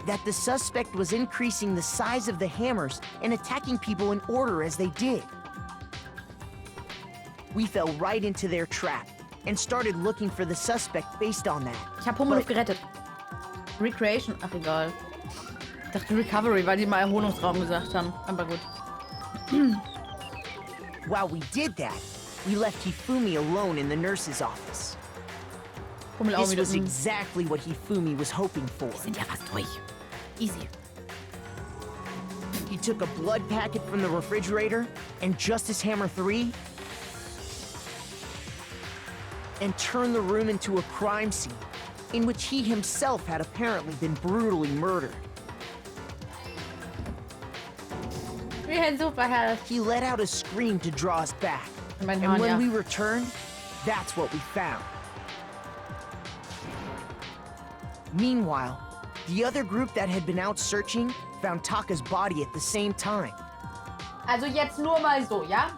That the suspect was increasing the size of the hammers and attacking people in order as they did. We fell right into their trap and started looking for the suspect based on that. Ich hab Humulus gerettet. Recreation, ach egal. Ich dachte Recovery, weil die mal Erholungsraum gesagt haben. Aber gut. While we did that, we left Hifumi alone in the nurse's office. Hummel auch This wieder. was exactly what Hifumi was hoping for. Sind ja fast durch. Easy. He took a blood packet from the refrigerator and Justice Hammer 3 and turned the room into a crime scene in which he himself had apparently been brutally murdered. Wir haben super Herr. He let out a scream to draw us back. Mein And Hahn, when ja. we returned, that's what we found. Meanwhile, the other group that had been out searching found Taka's body at the same time. Also jetzt nur mal so, ja?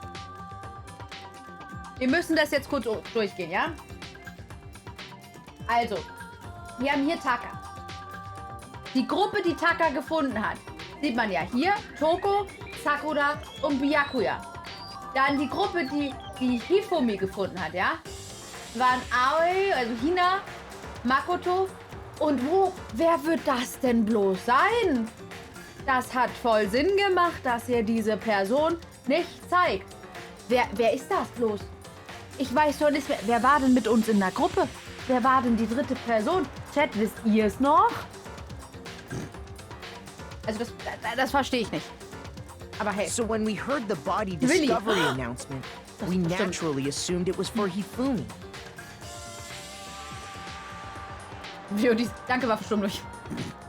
Wir müssen das jetzt kurz durchgehen, ja? Also, wir haben hier Taka. Die Gruppe, die Taka gefunden hat, sieht man ja hier. Toko, Sakura und Byakuya. Dann die Gruppe, die Hifumi gefunden hat, ja? Waren Aoi, also Hina, Makoto. Und wer wird das denn bloß sein? Das hat voll Sinn gemacht, dass ihr diese Person nicht zeigt. Wer ist das bloß? Ich weiß schon nicht mehr. Wer war denn mit uns in der Gruppe? Wer war denn die dritte Person? Chat, wisst ihr es noch? Also das verstehe ich nicht. Aber hey. So when we heard the body Really? discovery announcement, we naturally assumed it was for Hifumi. Danke, war verstummt durch.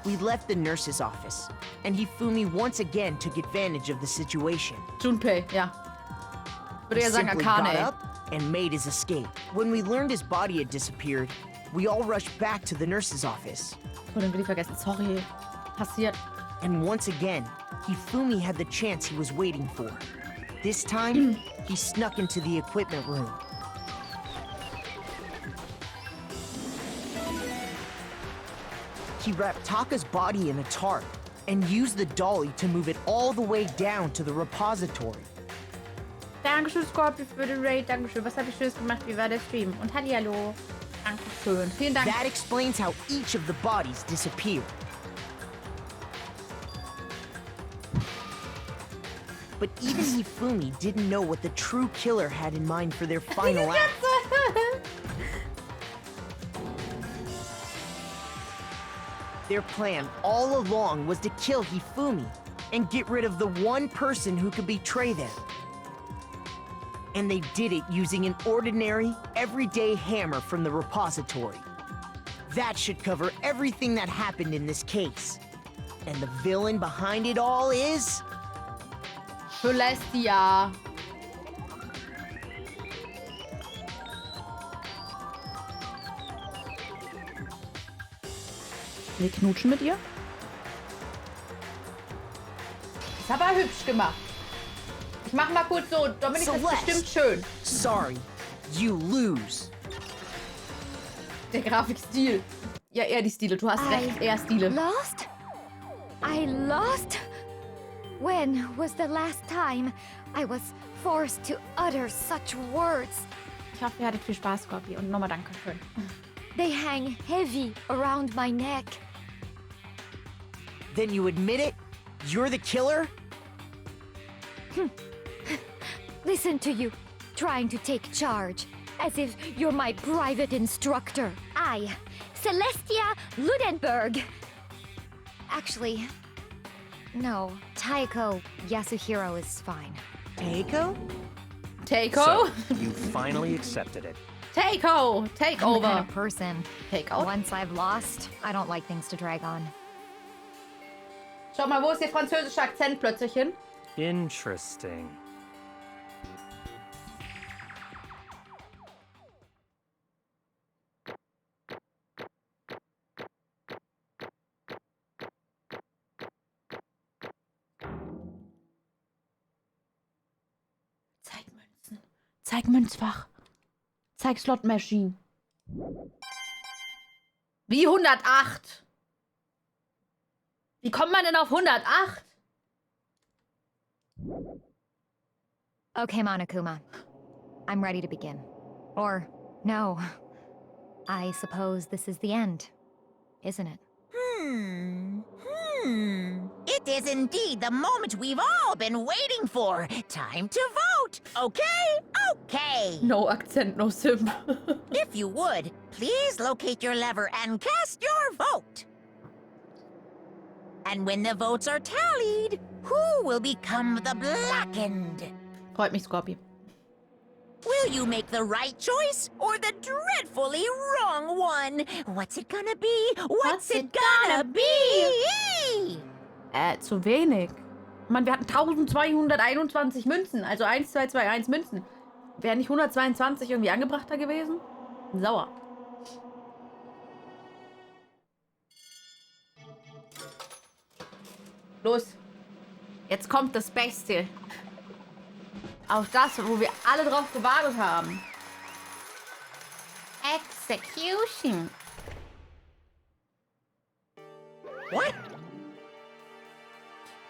We left the nurse's office, and Hifumi once again took advantage of the situation. Junpei, ja. Würde He ja sagen, simply got Akane. up and made his escape. When we learned his body had disappeared, we all rushed back to the nurse's office. Oh, den will ich vergessen. Sorry. Passiert. And once again, Hifumi had the chance he was waiting for. This time, he snuck into the equipment room. He wrapped Taka's body in a tarp and used the dolly to move it all the way down to the repository. Dankeschön, Scorpio, für den Raid. Dankeschön. Was habe ich Schönes gemacht? Wie war der Stream? Und hallihallo. Dankeschön. Vielen Dank. That explains how each of the bodies disappeared. But even Hifumi didn't know what the true killer had in mind for their final act. Their plan all along was to kill Hifumi and get rid of the one person who could betray them. And they did it using an ordinary, everyday hammer from the repository. That should cover everything that happened in this case. And the villain behind it all is... Celestia. Wir knutschen mit ihr? Ist aber hübsch gemacht. Ich mach mal kurz so. Dominik, das ist bestimmt schön. Sorry, you lose. Der Grafikstil. Ja, eher die Stile. Du hast recht, eher Stile. Lost? I lost? When was the last time I was forced to utter such words? Ich hoffe, ihr hattet viel Spaß, Scorpio. Und nochmal danke schön. They hang heavy around my neck. Then you admit it? You're the killer? Listen to you. trying to take charge, as if you're my private instructor. I, Celestia Ludenberg. Actually, no, Taiko Yasuhiro is fine. Taiko? Taiko? So, you finally accepted it. Taiko! Take I'm the over. kind of person. Taiko? Once I've lost, I don't like things to drag on. Schau mal, wo ist der französische Akzent plötzlich hin? Interesting. Zeig Münzen. Zeig Münzfach. Zeig Slot Machine. Wie 108? Wie kommt man denn auf 108? Okay, Monokuma. I'm ready to begin. Or, no. I suppose this is the end, isn't it? It is indeed the moment we've all been waiting for. Time to vote. Okay? Okay. No Akzent, no Sim. If you would, please locate your lever and cast your vote. And when the votes are tallied, who will become the blackened? Freut mich, Scorpi. Will you make the right choice or the dreadfully wrong one? What's it gonna be? What's it gonna be? Zu wenig. Mann, wir hatten 1221 Münzen. Also 1, 2, 2, 1 Münzen. Wäre nicht 122 irgendwie angebrachter gewesen? Sauer. Los. Jetzt kommt das Beste. Auf das, wo wir alle drauf gewartet haben. Execution. What?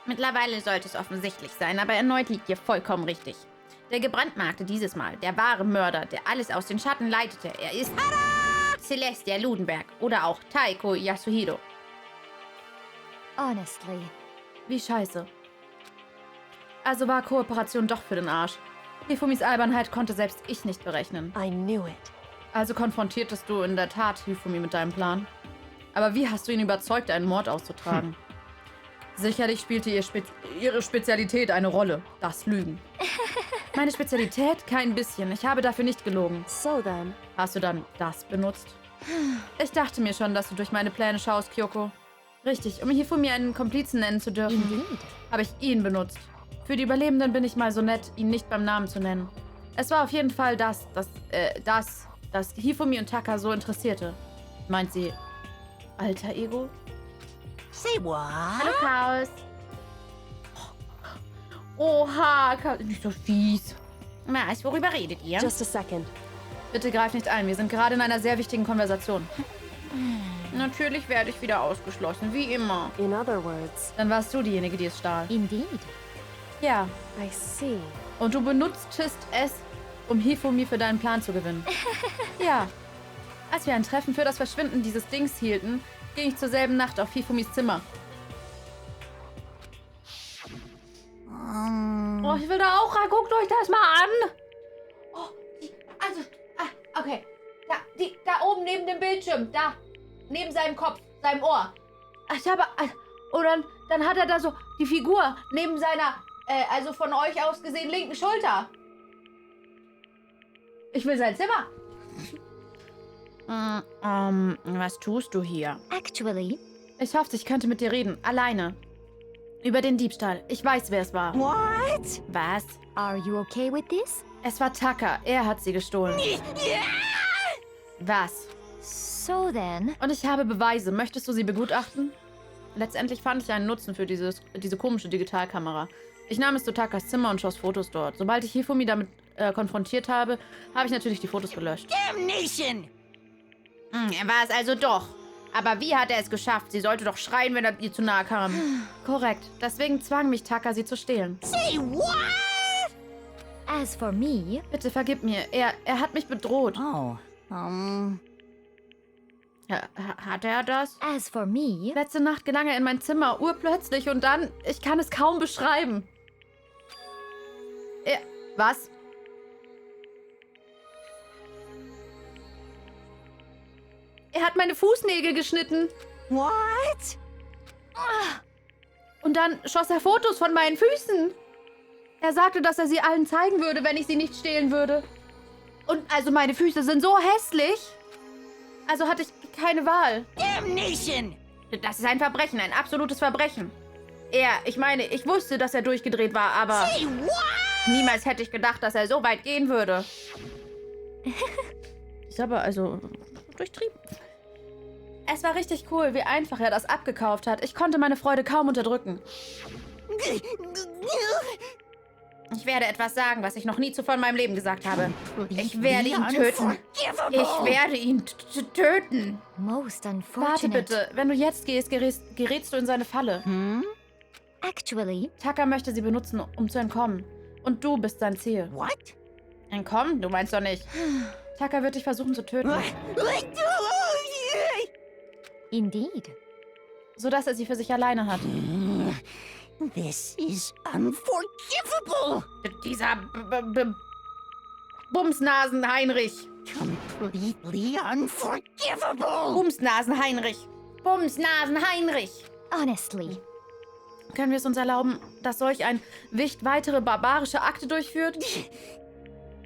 Mittlerweile sollte es offensichtlich sein, aber erneut liegt ihr vollkommen richtig. Der gebrandmarkte dieses Mal, der wahre Mörder, der alles aus den Schatten leitete, er ist Celestia Ludenberg oder auch Taiko Yasuhiro. Honestly. Wie scheiße. Also war Kooperation doch für den Arsch. Hifumis Albernheit konnte selbst ich nicht berechnen. I knew it. Also konfrontiertest du in der Tat Hifumi mit deinem Plan. Aber wie hast du ihn überzeugt, einen Mord auszutragen? Sicherlich spielte ihre Spezialität eine Rolle. Das Lügen. Meine Spezialität? Kein bisschen. Ich habe dafür nicht gelogen. So then. Hast du dann das benutzt? Ich dachte mir schon, dass du durch meine Pläne schaust, Kyoko. Richtig, um Hifumi einen Komplizen nennen zu dürfen, habe ich ihn benutzt. Für die Überlebenden bin ich mal so nett, ihn nicht beim Namen zu nennen. Es war auf jeden Fall das Hifumi und Taka so interessierte. Meint sie Alter Ego? Say what? Hallo, Chaos. Oha, nicht so fies. Was, worüber redet ihr? Just a second. Bitte greif nicht ein, wir sind gerade in einer sehr wichtigen Konversation. Natürlich werde ich wieder ausgeschlossen, wie immer. In other words. Dann warst du diejenige, die es stahl. Indeed. Ja. I see. Und du benutztest es, um Hifumi für deinen Plan zu gewinnen. Ja. Als wir ein Treffen für das Verschwinden dieses Dings hielten, ging ich zur selben Nacht auf Hifumis Zimmer. Oh, ich will da auch rein. Guckt euch das mal an. Oh, okay. Da oben neben dem Bildschirm. Da. Neben seinem Kopf, seinem Ohr. Und dann hat er da so die Figur neben seiner, also von euch aus gesehen, linken Schulter. Ich will sein Zimmer. Was tust du hier? Actually, Ich hoffe, ich könnte mit dir reden. Alleine. Über den Diebstahl. Ich weiß, wer es war. What? Was? are you okay with this? Es war Taka. Er hat sie gestohlen. Was? So then, Und ich habe Beweise. Möchtest du sie begutachten? Letztendlich fand ich einen Nutzen für diese komische Digitalkamera. Ich nahm es zu Takas Zimmer und schoss Fotos dort. Sobald ich Hifumi damit konfrontiert habe, habe ich natürlich die Fotos gelöscht. Damnation! Er war es also doch. Aber wie hat er es geschafft? Sie sollte doch schreien, wenn er ihr zu nahe kam. Korrekt. Deswegen zwang mich Taka, sie zu stehlen. Say what? as for me, Bitte vergib mir. Er hat mich bedroht. Oh, Hat er das? as for me, Letzte Nacht gelang er in mein Zimmer, urplötzlich, und dann, ich kann es kaum beschreiben. Was? Er hat meine Fußnägel geschnitten. What? Und dann schoss er Fotos von meinen Füßen. Er sagte, dass er sie allen zeigen würde, wenn ich sie nicht stehlen würde. Und also meine Füße sind so hässlich. Also hatte ich keine Wahl. Damnation! Das ist ein Verbrechen, ein absolutes Verbrechen. Ich wusste, dass er durchgedreht war, aber Say what? niemals hätte ich gedacht, dass er so weit gehen würde. Ist aber also durchtrieben. Es war richtig cool, wie einfach er das abgekauft hat. Ich konnte meine Freude kaum unterdrücken. Ich werde etwas sagen, was ich noch nie zuvor in meinem Leben gesagt habe. Ich werde ihn töten. Ich werde ihn töten. Most Warte unfortunate. bitte, wenn du jetzt gehst, gerätst du in seine Falle. Actually, Tucker möchte sie benutzen, um zu entkommen. Und du bist sein Ziel. What? Entkommen? Du meinst doch nicht. Tucker wird dich versuchen zu töten, indeed. sodass er sie für sich alleine hat. This is unforgivable! Dieser Bumsnasen-Heinrich. Completely unforgivable! Bumsnasen-Heinrich. Bumsnasen-Heinrich. Honestly. Können wir es uns erlauben, dass solch ein Wicht weitere barbarische Akte durchführt?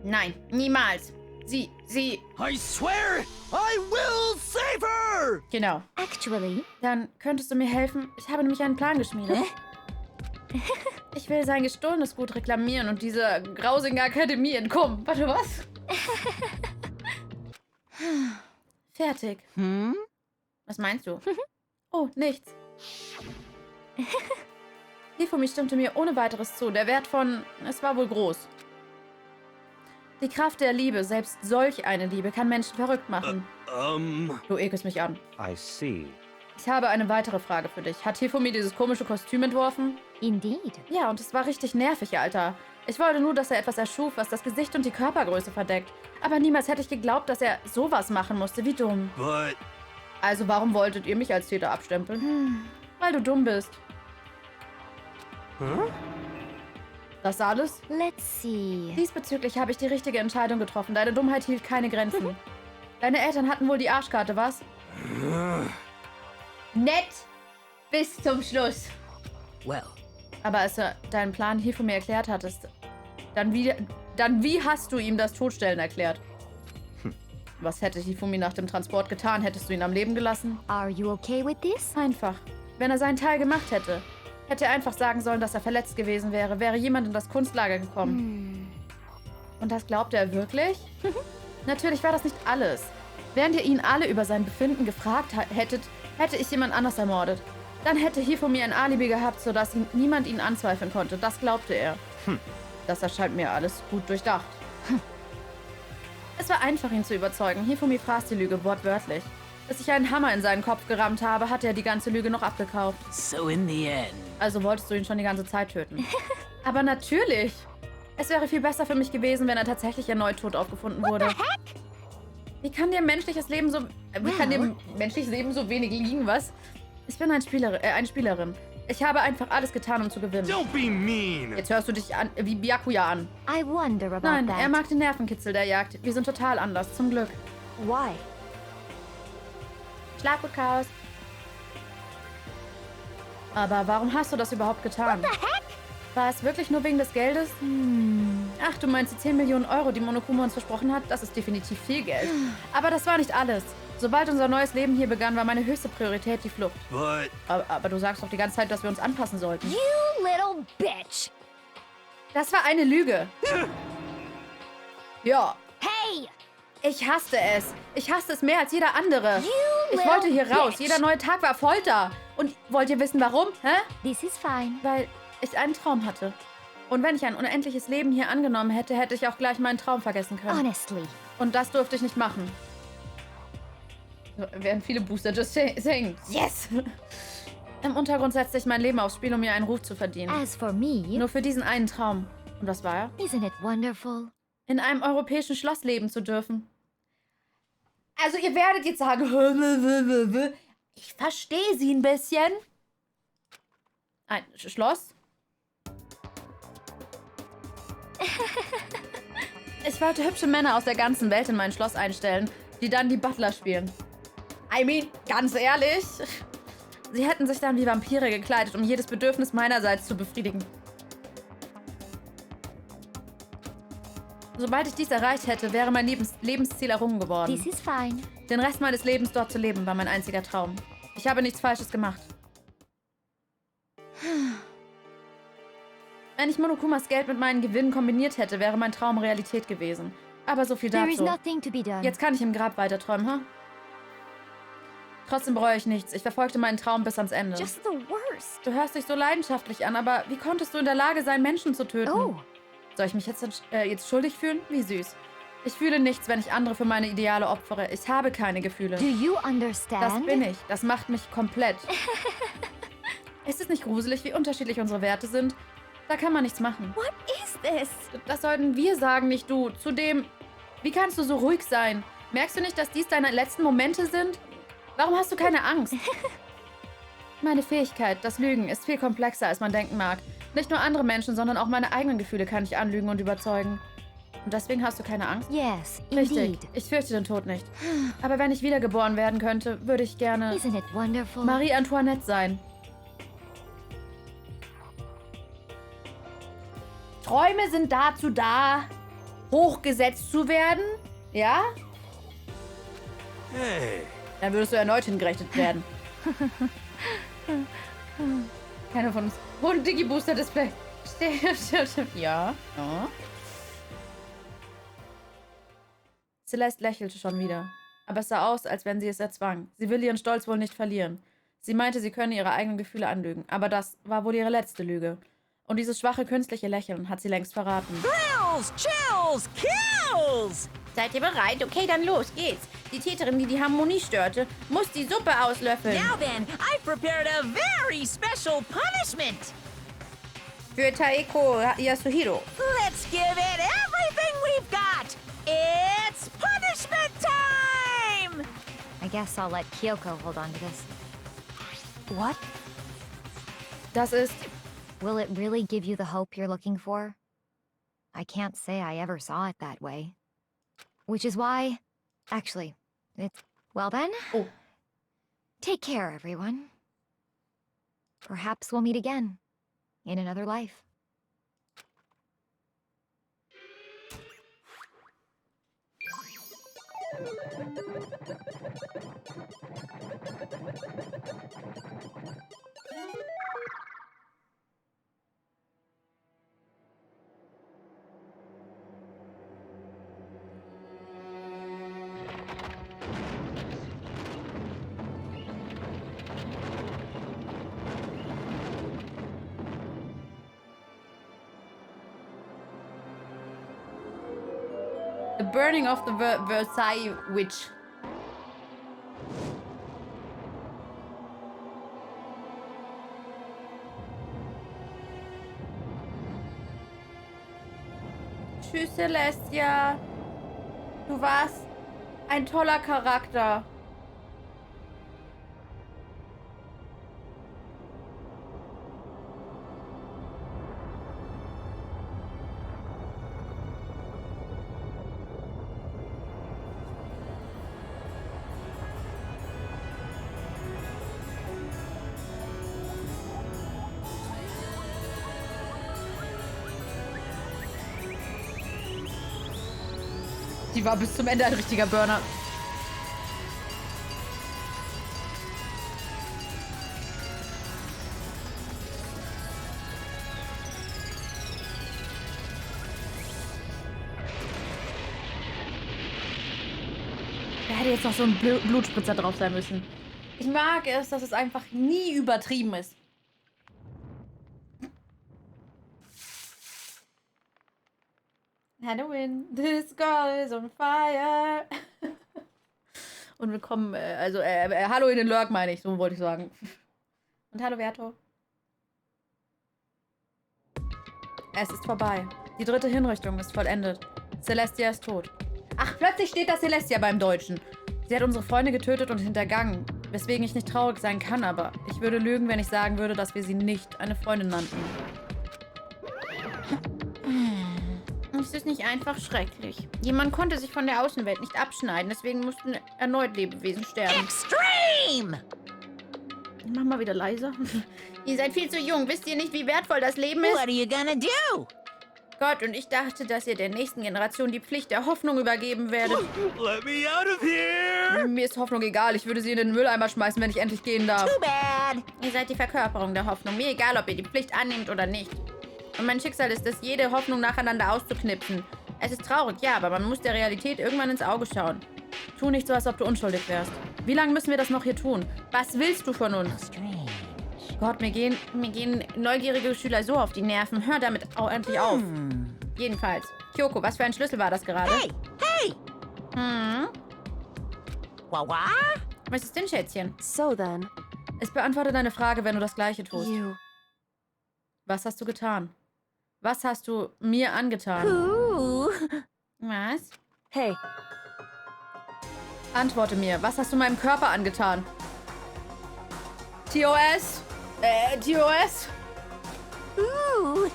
Nein, niemals. Sie. I swear, I will save her! Genau. Actually, Dann könntest du mir helfen? Ich habe nämlich einen Plan geschmiedet. Ich will sein gestohlenes Gut reklamieren und dieser grausigen Akademie entkommen. Warte, was? Fertig. Was meinst du? Oh, nichts. Hifumi stimmte mir ohne weiteres zu. Der Wert von... Es war wohl groß. Die Kraft der Liebe, selbst solch eine Liebe, kann Menschen verrückt machen. Du ekelst mich an. I see. Ich habe eine weitere Frage für dich. Hat Hifumi dieses komische Kostüm entworfen? indeed. Ja, und es war richtig nervig, Alter. Ich wollte nur, dass er etwas erschuf, was das Gesicht und die Körpergröße verdeckt. Aber niemals hätte ich geglaubt, dass er sowas machen musste. Wie dumm. But Also warum wolltet ihr mich als Täter abstempeln? Weil du dumm bist. Das alles? Let's see. Diesbezüglich habe ich die richtige Entscheidung getroffen. Deine Dummheit hielt keine Grenzen. Deine Eltern hatten wohl die Arschkarte, was? Nett! Bis zum Schluss. Well, Aber als er deinen Plan Hifumi erklärt hattest, dann wie hast du ihm das Totstellen erklärt? Was hätte Hifumi nach dem Transport getan? Hättest du ihn am Leben gelassen? Are you okay with this? Einfach. Wenn er seinen Teil gemacht hätte, hätte er einfach sagen sollen, dass er verletzt gewesen wäre. Wäre jemand in das Kunstlager gekommen. Und das glaubte er wirklich? Natürlich war das nicht alles. Während ihr ihn alle über sein Befinden gefragt hättet, hätte ich jemand anders ermordet. Dann hätte Hifumi ein Alibi gehabt, sodass niemand ihn anzweifeln konnte. Das glaubte er. Das erscheint mir alles gut durchdacht. Es war einfach, ihn zu überzeugen. Hifumi fraß die Lüge wortwörtlich. Bis ich einen Hammer in seinen Kopf gerammt habe, hat er die ganze Lüge noch abgekauft. so in the end, Also wolltest du ihn schon die ganze Zeit töten. Aber natürlich. Es wäre viel besser für mich gewesen, wenn er tatsächlich erneut tot aufgefunden wurde. Wie kann dir menschliches Leben so... Wie kann dir menschliches Leben so wenig liegen, was? Ich bin eine Spielerin. Ich habe einfach alles getan, um zu gewinnen. don't be mean! Jetzt hörst du dich an, wie Byakuya an. I wonder about Nein, that. er mag den Nervenkitzel der Jagd. Wir sind total anders, zum Glück. Why? Schlag gut, Chaos. Aber warum hast du das überhaupt getan? War es wirklich nur wegen des Geldes? Ach, du meinst die 10 Millionen Euro, die Monokuma uns versprochen hat? Das ist definitiv viel Geld. Aber das war nicht alles. Sobald unser neues Leben hier begann, war meine höchste Priorität die Flucht. But Aber du sagst doch die ganze Zeit, dass wir uns anpassen sollten. You little bitch. Das war eine Lüge. Ja, Hey! ich hasste es. Ich hasste es mehr als jeder andere. You Ich wollte hier little raus. bitch. Jeder neue Tag war Folter. Und wollt ihr wissen, warum? Hä? This is fine. Weil ich einen Traum hatte. Und wenn ich ein unendliches Leben hier angenommen hätte, hätte ich auch gleich meinen Traum vergessen können. Honestly. Und das durfte ich nicht machen. Während viele Booster just singen. Yes! Im Untergrund setzte ich mein Leben aufs Spiel, um mir einen Ruf zu verdienen. As for me, Nur für diesen einen Traum. Und was war er? isn't it wonderful? In einem europäischen Schloss leben zu dürfen. Also ihr werdet jetzt sagen, ich verstehe sie ein bisschen. Ein Schloss? Ich wollte hübsche Männer aus der ganzen Welt in mein Schloss einstellen, die dann die Butler spielen. I mean, ganz ehrlich. Sie hätten sich dann wie Vampire gekleidet, um jedes Bedürfnis meinerseits zu befriedigen. Sobald ich dies erreicht hätte, wäre mein Lebensziel errungen geworden. This is fine. Den Rest meines Lebens dort zu leben, war mein einziger Traum. Ich habe nichts Falsches gemacht. Wenn ich Monokumas Geld mit meinen Gewinnen kombiniert hätte, wäre mein Traum Realität gewesen. Aber so viel There is dazu. nothing to be done. Jetzt kann ich im Grab weiterträumen, ha? Trotzdem bereue ich nichts. Ich verfolgte meinen Traum bis ans Ende. Just the worst. Du hörst dich so leidenschaftlich an, aber wie konntest du in der Lage sein, Menschen zu töten? Oh. Soll ich mich jetzt schuldig fühlen? Wie süß. Ich fühle nichts, wenn ich andere für meine Ideale opfere. Ich habe keine Gefühle. Do you understand? Das bin ich. Das macht mich komplett. Ist es nicht gruselig, wie unterschiedlich unsere Werte sind? Da kann man nichts machen. What is this? Das sollten wir sagen, nicht du. Zudem, wie kannst du so ruhig sein? Merkst du nicht, dass dies deine letzten Momente sind? Warum hast du keine Angst? Meine Fähigkeit, das Lügen, ist viel komplexer, als man denken mag. Nicht nur andere Menschen, sondern auch meine eigenen Gefühle kann ich anlügen und überzeugen. Und deswegen hast du keine Angst? Yes, Richtig. indeed. Ich fürchte den Tod nicht. Aber wenn ich wiedergeboren werden könnte, würde ich gerne Isn't it wonderful? Marie Antoinette sein. Träume sind dazu da, hochgesetzt zu werden. Ja? Hey. Dann würdest du erneut hingerechnet werden. Keiner von uns. Oh, ein Digi-Booster-Display. Stimmt. Ja. Celeste lächelte schon wieder. Aber es sah aus, als wenn sie es erzwang. Sie will ihren Stolz wohl nicht verlieren. Sie meinte, sie könne ihre eigenen Gefühle anlügen. Aber das war wohl ihre letzte Lüge. Und dieses schwache, künstliche Lächeln hat sie längst verraten. Thrills, chills, kills! Seid ihr bereit? Okay, dann los geht's. Die Täterin, die die Harmonie störte, muss die Suppe auslöffeln. Now then, I've prepared a very special punishment. Für Taeko Yasuhiro. Let's give it everything we've got. It's punishment time! I guess I'll let Kyoko hold on to this. What? Das ist... Will it really give you the hope you're looking for? I can't say I ever saw it that way. Which is why... Actually, it's... Well then... Oh. Take care, everyone. Perhaps we'll meet again. In another life. The Burning of the Versailles Witch. Tschüss, Celestia. Du warst ein toller Charakter. Die war bis zum Ende ein richtiger Burner. Da hätte jetzt noch so ein Blutspritzer drauf sein müssen. Ich mag es, dass es einfach nie übertrieben ist. Halloween, this girl is on fire. Und willkommen, hallo in den Lurk, meine ich, so wollte ich sagen. Und hallo, Verto. Es ist vorbei. Die dritte Hinrichtung ist vollendet. Celestia ist tot. Ach, plötzlich steht da Celestia beim Deutschen. Sie hat unsere Freunde getötet und hintergangen, weswegen ich nicht traurig sein kann, aber ich würde lügen, wenn ich sagen würde, dass wir sie nicht eine Freundin nannten. Es es nicht einfach schrecklich? Jemand konnte sich von der Außenwelt nicht abschneiden, deswegen mussten erneut Lebewesen sterben. Extreme! Mach mal wieder leiser. Ihr seid viel zu jung. Wisst ihr nicht, wie wertvoll das Leben ist? What are you gonna do? Gott, und ich dachte, dass ihr der nächsten Generation die Pflicht der Hoffnung übergeben werdet. Let me out of here! Mir ist Hoffnung egal. Ich würde sie in den Mülleimer schmeißen, wenn ich endlich gehen darf. Too bad. Ihr seid die Verkörperung der Hoffnung. Mir egal, ob ihr die Pflicht annehmt oder nicht. Und mein Schicksal ist es, jede Hoffnung nacheinander auszuknipsen. Es ist traurig, ja, aber man muss der Realität irgendwann ins Auge schauen. Tu nicht so, als ob du unschuldig wärst. Wie lange müssen wir das noch hier tun? Was willst du von uns? Strange. Gott, mir gehen neugierige Schüler so auf die Nerven. Hör damit auch endlich auf. Jedenfalls. Kyoko, was für ein Schlüssel war das gerade? Hey, hey! Wawa? Was ist denn, Schätzchen? So then, Es beantwortet deine Frage, wenn du das Gleiche tust. you... Was hast du getan? Was hast du mir angetan? Was? Hey, Antworte mir. Was hast du meinem Körper angetan? TOS? TOS? Ooh,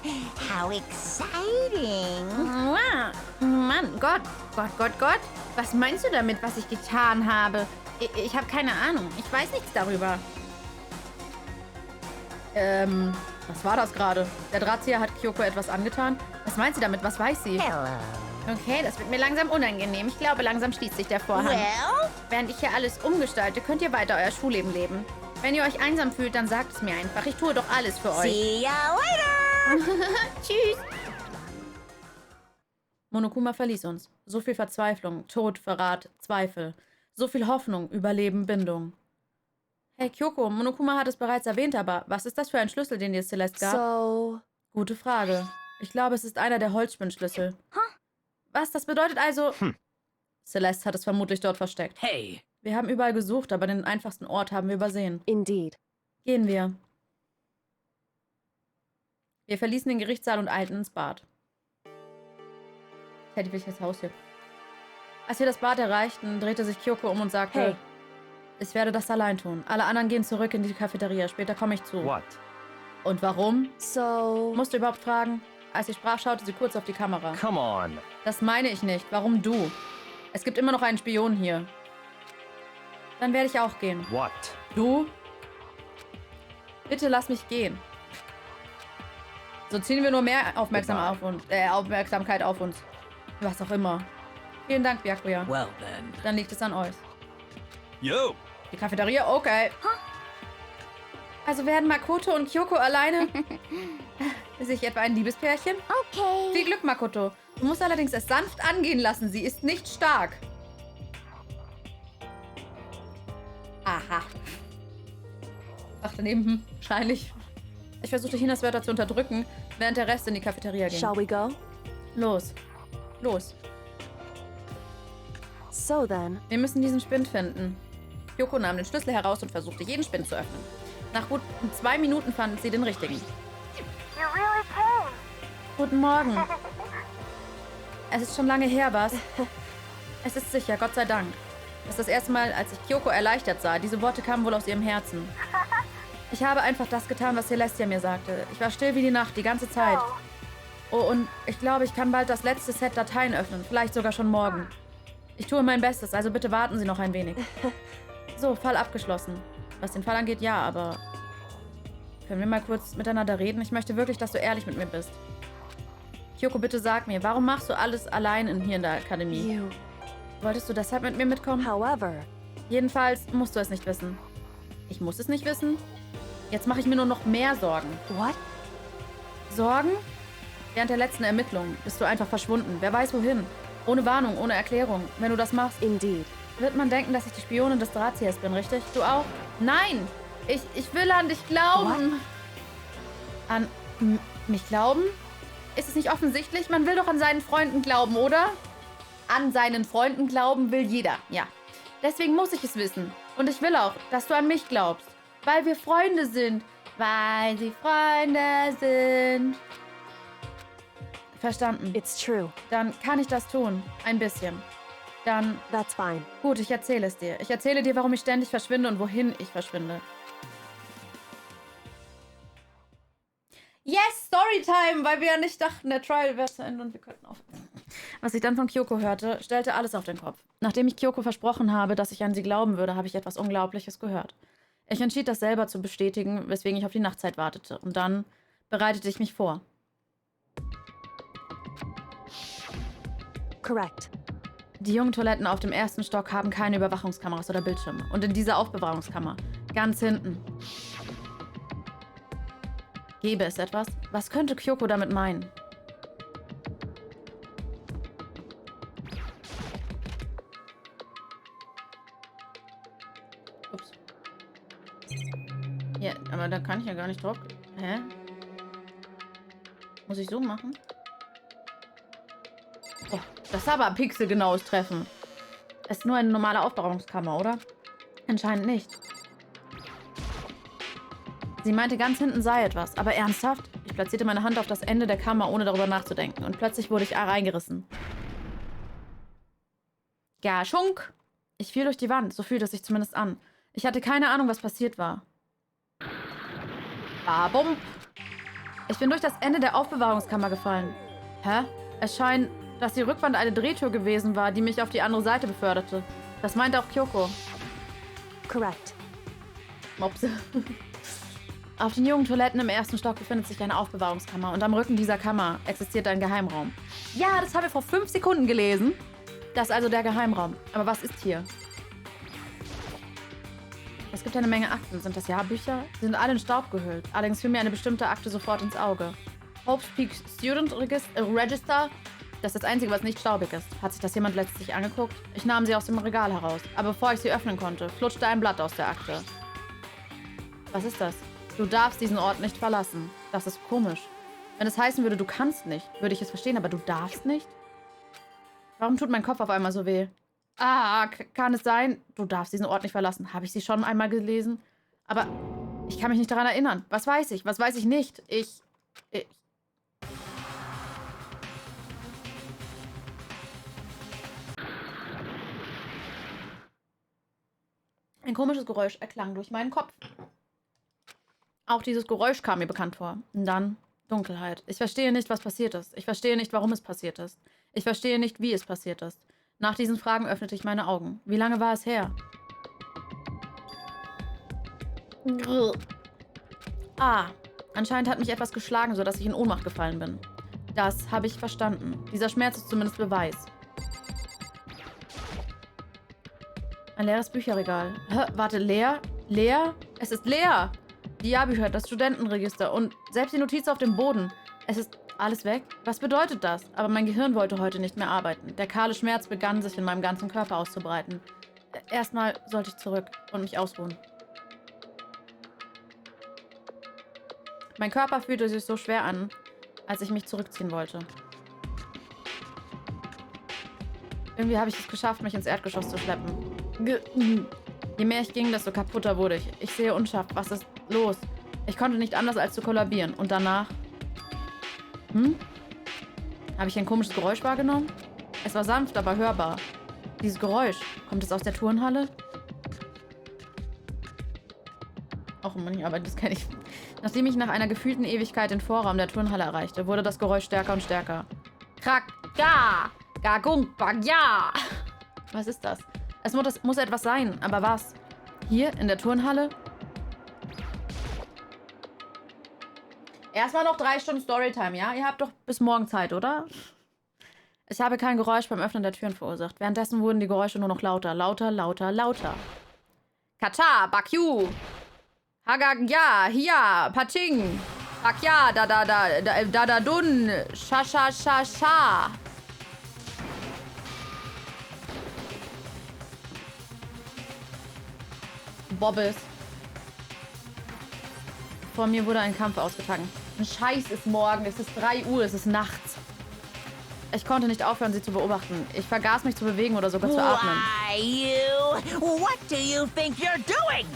how exciting. Wow. Mann, Gott. Gott. Was meinst du damit, was ich getan habe? Ich habe keine Ahnung. Ich weiß nichts darüber. Was war das gerade? Der Drahtzieher hat Kyoko etwas angetan? Was meint sie damit? Was weiß sie? Hello. Okay, das wird mir langsam unangenehm. Ich glaube, langsam schließt sich der Vorhang. Well? Während ich hier alles umgestalte, könnt ihr weiter euer Schulleben leben. Wenn ihr euch einsam fühlt, dann sagt es mir einfach. Ich tue doch alles für euch. See ya later! Tschüss. Monokuma verließ uns. So viel Verzweiflung, Tod, Verrat, Zweifel. So viel Hoffnung, Überleben, Bindung. Hey Kyoko, Monokuma hat es bereits erwähnt, aber was ist das für ein Schlüssel, den dir Celeste gab? so... Gute Frage. Ich glaube, es ist einer der Holzspinnschlüssel. Was, das bedeutet also... Celeste hat es vermutlich dort versteckt. Hey, Wir haben überall gesucht, aber den einfachsten Ort haben wir übersehen. Indeed. Gehen wir. Wir verließen den Gerichtssaal und eilten ins Bad. Ich hätte wirklich das Haus hier. Als wir das Bad erreichten, drehte sich Kyoko um und sagte, Hey. Ich werde das allein tun. Alle anderen gehen zurück in die Cafeteria. Später komme ich zu. What? Und warum? So... Musst du überhaupt fragen? Als sie sprach, schaute sie kurz auf die Kamera. Come on. Das meine ich nicht. Warum du? Es gibt immer noch einen Spion hier. Dann werde ich auch gehen. What? Du? Bitte lass mich gehen. So ziehen wir nur mehr Aufmerksamkeit auf uns. Was auch immer. Vielen Dank, Byakuya. well then. Dann liegt es an euch. Yo! Die Cafeteria? Okay. Also werden Makoto und Kyoko alleine? Sich etwa ein Liebespärchen? Okay. Viel Glück, Makoto. Du musst allerdings es sanft angehen lassen. Sie ist nicht stark. Aha. Ach, daneben, wahrscheinlich. Ich versuchte Hinas Wörter zu unterdrücken, während der Rest in die Cafeteria ging. Shall we go? Los. Los. So then, Wir müssen diesen Spind finden. Kyoko nahm den Schlüssel heraus und versuchte, jeden Spind zu öffnen. Nach gut 2 Minuten fand sie den richtigen. Guten Morgen. Es ist schon lange her, was? Es ist sicher, Gott sei Dank. Das ist das erste Mal, als ich Kyoko erleichtert sah. Diese Worte kamen wohl aus ihrem Herzen. Ich habe einfach das getan, was Celestia mir sagte. Ich war still wie die Nacht, die ganze Zeit. Oh, und ich glaube, ich kann bald das letzte Set Dateien öffnen. Vielleicht sogar schon morgen. Ich tue mein Bestes, also bitte warten Sie noch ein wenig. So, Fall abgeschlossen. Was den Fall angeht, ja, aber... Können wir mal kurz miteinander reden? Ich möchte wirklich, dass du ehrlich mit mir bist. Kyoko, bitte sag mir, warum machst du alles allein hier in der Akademie? you... Wolltest du deshalb mit mir mitkommen? However, Jedenfalls musst du es nicht wissen. Ich muss es nicht wissen? Jetzt mache ich mir nur noch mehr Sorgen. what? Sorgen? Während der letzten Ermittlungen bist du einfach verschwunden. Wer weiß wohin. Ohne Warnung, ohne Erklärung. Wenn du das machst, Indeed. wird man denken, dass ich die Spionin des Drahtziehers bin, richtig? Du auch? Nein! Ich will an dich glauben. An mich glauben? Ist es nicht offensichtlich? Man will doch an seinen Freunden glauben, oder? An seinen Freunden glauben will jeder, ja. Deswegen muss ich es wissen. Und ich will auch, dass du an mich glaubst. Weil wir Freunde sind. Weil sie Freunde sind. Verstanden. It's true. Dann kann ich das tun. Ein bisschen. Dann, That's fine. gut, ich erzähle es dir. Ich erzähle dir, warum ich ständig verschwinde und wohin ich verschwinde. Yes, Storytime, weil wir ja nicht dachten, der Trial wäre zu Ende und wir könnten auf. Was ich dann von Kyoko hörte, stellte alles auf den Kopf. Nachdem ich Kyoko versprochen habe, dass ich an sie glauben würde, habe ich etwas Unglaubliches gehört. Ich entschied, das selber zu bestätigen, weswegen ich auf die Nachtzeit wartete. Und dann bereitete ich mich vor. Correct. Die jungen Toiletten auf dem ersten Stock haben keine Überwachungskameras oder Bildschirme. Und in dieser Aufbewahrungskammer, ganz hinten, gäbe es etwas? Was könnte Kyoko damit meinen? Ups. Ja, aber da kann ich ja gar nicht drauf. Hä? Muss ich so machen? Oh, das ist aber ein pixelgenaues Treffen. Es ist nur eine normale Aufbewahrungskammer, oder? Anscheinend nicht. Sie meinte, ganz hinten sei etwas. Aber ernsthaft? Ich platzierte meine Hand auf das Ende der Kammer, ohne darüber nachzudenken. Und plötzlich wurde ich reingerissen. Gaschunk! Ich fiel durch die Wand. So fühlte es sich zumindest an. Ich hatte keine Ahnung, was passiert war. Babum! Ich bin durch das Ende der Aufbewahrungskammer gefallen. Hä? Es scheint, dass die Rückwand eine Drehtür gewesen war, die mich auf die andere Seite beförderte. Das meinte auch Kyoko. Correct. Mopse. Auf den jungen Toiletten im ersten Stock befindet sich eine Aufbewahrungskammer und am Rücken dieser Kammer existiert ein Geheimraum. Ja, das haben wir vor 5 Sekunden gelesen. Das ist also der Geheimraum. Aber was ist hier? Es gibt eine Menge Akten. Sind das Jahrbücher? Sie sind alle in Staub gehüllt. Allerdings fiel mir eine bestimmte Akte sofort ins Auge. Hope's Peak Student Register. Das ist das Einzige, was nicht staubig ist. Hat sich das jemand letztlich angeguckt? Ich nahm sie aus dem Regal heraus. Aber bevor ich sie öffnen konnte, flutschte ein Blatt aus der Akte. Was ist das? Du darfst diesen Ort nicht verlassen. Das ist komisch. Wenn es heißen würde, du kannst nicht, würde ich es verstehen, aber du darfst nicht? Warum tut mein Kopf auf einmal so weh? Ah, kann es sein? Du darfst diesen Ort nicht verlassen. Habe ich sie schon einmal gelesen? Aber ich kann mich nicht daran erinnern. Was weiß ich? Was weiß ich nicht? Ich... Ein komisches Geräusch erklang durch meinen Kopf. Auch dieses Geräusch kam mir bekannt vor. Und dann Dunkelheit. Ich verstehe nicht, was passiert ist. Ich verstehe nicht, warum es passiert ist. Ich verstehe nicht, wie es passiert ist. Nach diesen Fragen öffnete ich meine Augen. Wie lange war es her? Ah, anscheinend hat mich etwas geschlagen, sodass ich in Ohnmacht gefallen bin. Das habe ich verstanden. Dieser Schmerz ist zumindest Beweis. Ein leeres Bücherregal. Hä, warte, leer? Leer? Es ist leer! Die Jahrbücher, das Studentenregister und selbst die Notiz auf dem Boden. Es ist alles weg? Was bedeutet das? Aber mein Gehirn wollte heute nicht mehr arbeiten. Der kahle Schmerz begann, sich in meinem ganzen Körper auszubreiten. Erstmal sollte ich zurück und mich ausruhen. Mein Körper fühlte sich so schwer an, als ich mich zurückziehen wollte. Irgendwie habe ich es geschafft, mich ins Erdgeschoss zu schleppen. Je mehr ich ging, desto kaputter wurde ich. Ich sehe unscharf. Was ist los? Ich konnte nicht anders als zu kollabieren. Und danach... Habe ich ein komisches Geräusch wahrgenommen? Es war sanft, aber hörbar. Dieses Geräusch, kommt es aus der Turnhalle? Och Mann, aber das kenne ich. Nachdem ich nach einer gefühlten Ewigkeit den Vorraum der Turnhalle erreichte, wurde das Geräusch stärker und stärker. Krak, ga, gagunk, bagja. Was ist das? Es muss etwas sein, aber was? Hier, in der Turnhalle? Erstmal noch 3 Stunden Storytime, ja? Ihr habt doch bis morgen Zeit, oder? Ich habe kein Geräusch beim Öffnen der Türen verursacht. Währenddessen wurden die Geräusche nur noch lauter, lauter, lauter, lauter. Kata, Bakyu. Hagagya, Hia, Paching. Bakya, da, dun. Sha. Bobbes. Vor mir wurde ein Kampf ausgetragen. Ein Scheiß ist morgen, es ist 3 Uhr, es ist nachts. Ich konnte nicht aufhören, sie zu beobachten. Ich vergaß mich zu bewegen oder sogar zu atmen. Why, you? What do you think you're doing?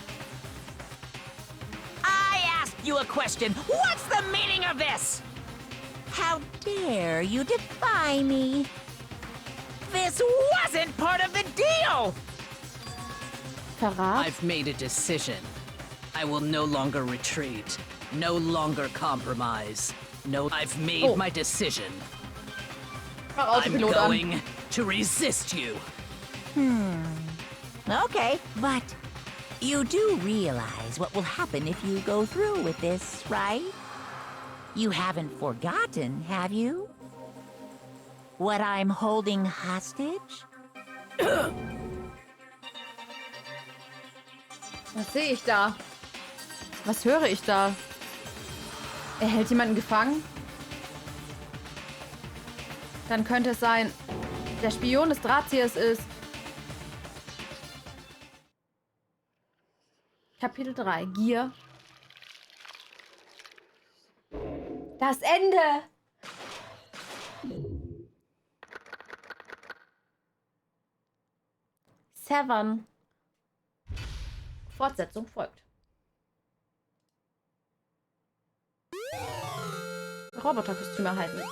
I asked you a question. What's the meaning of this? How dare you defy me? This wasn't part of the deal! Verrat? I've made a decision. I will no longer retreat. No longer compromise. No, I've made my decision. Mach I'm Autopilot an. going to resist you. Okay, but you do realize what will happen if you go through with this, right? You haven't forgotten, have you? What I'm holding hostage? Was sehe ich da? Was höre ich da? Er hält jemanden gefangen? Dann könnte es sein, der Spion des Drahtziehers ist. Kapitel 3. Gier. Das Ende! Seven. Fortsetzung folgt. Roboterkostüm erhalten.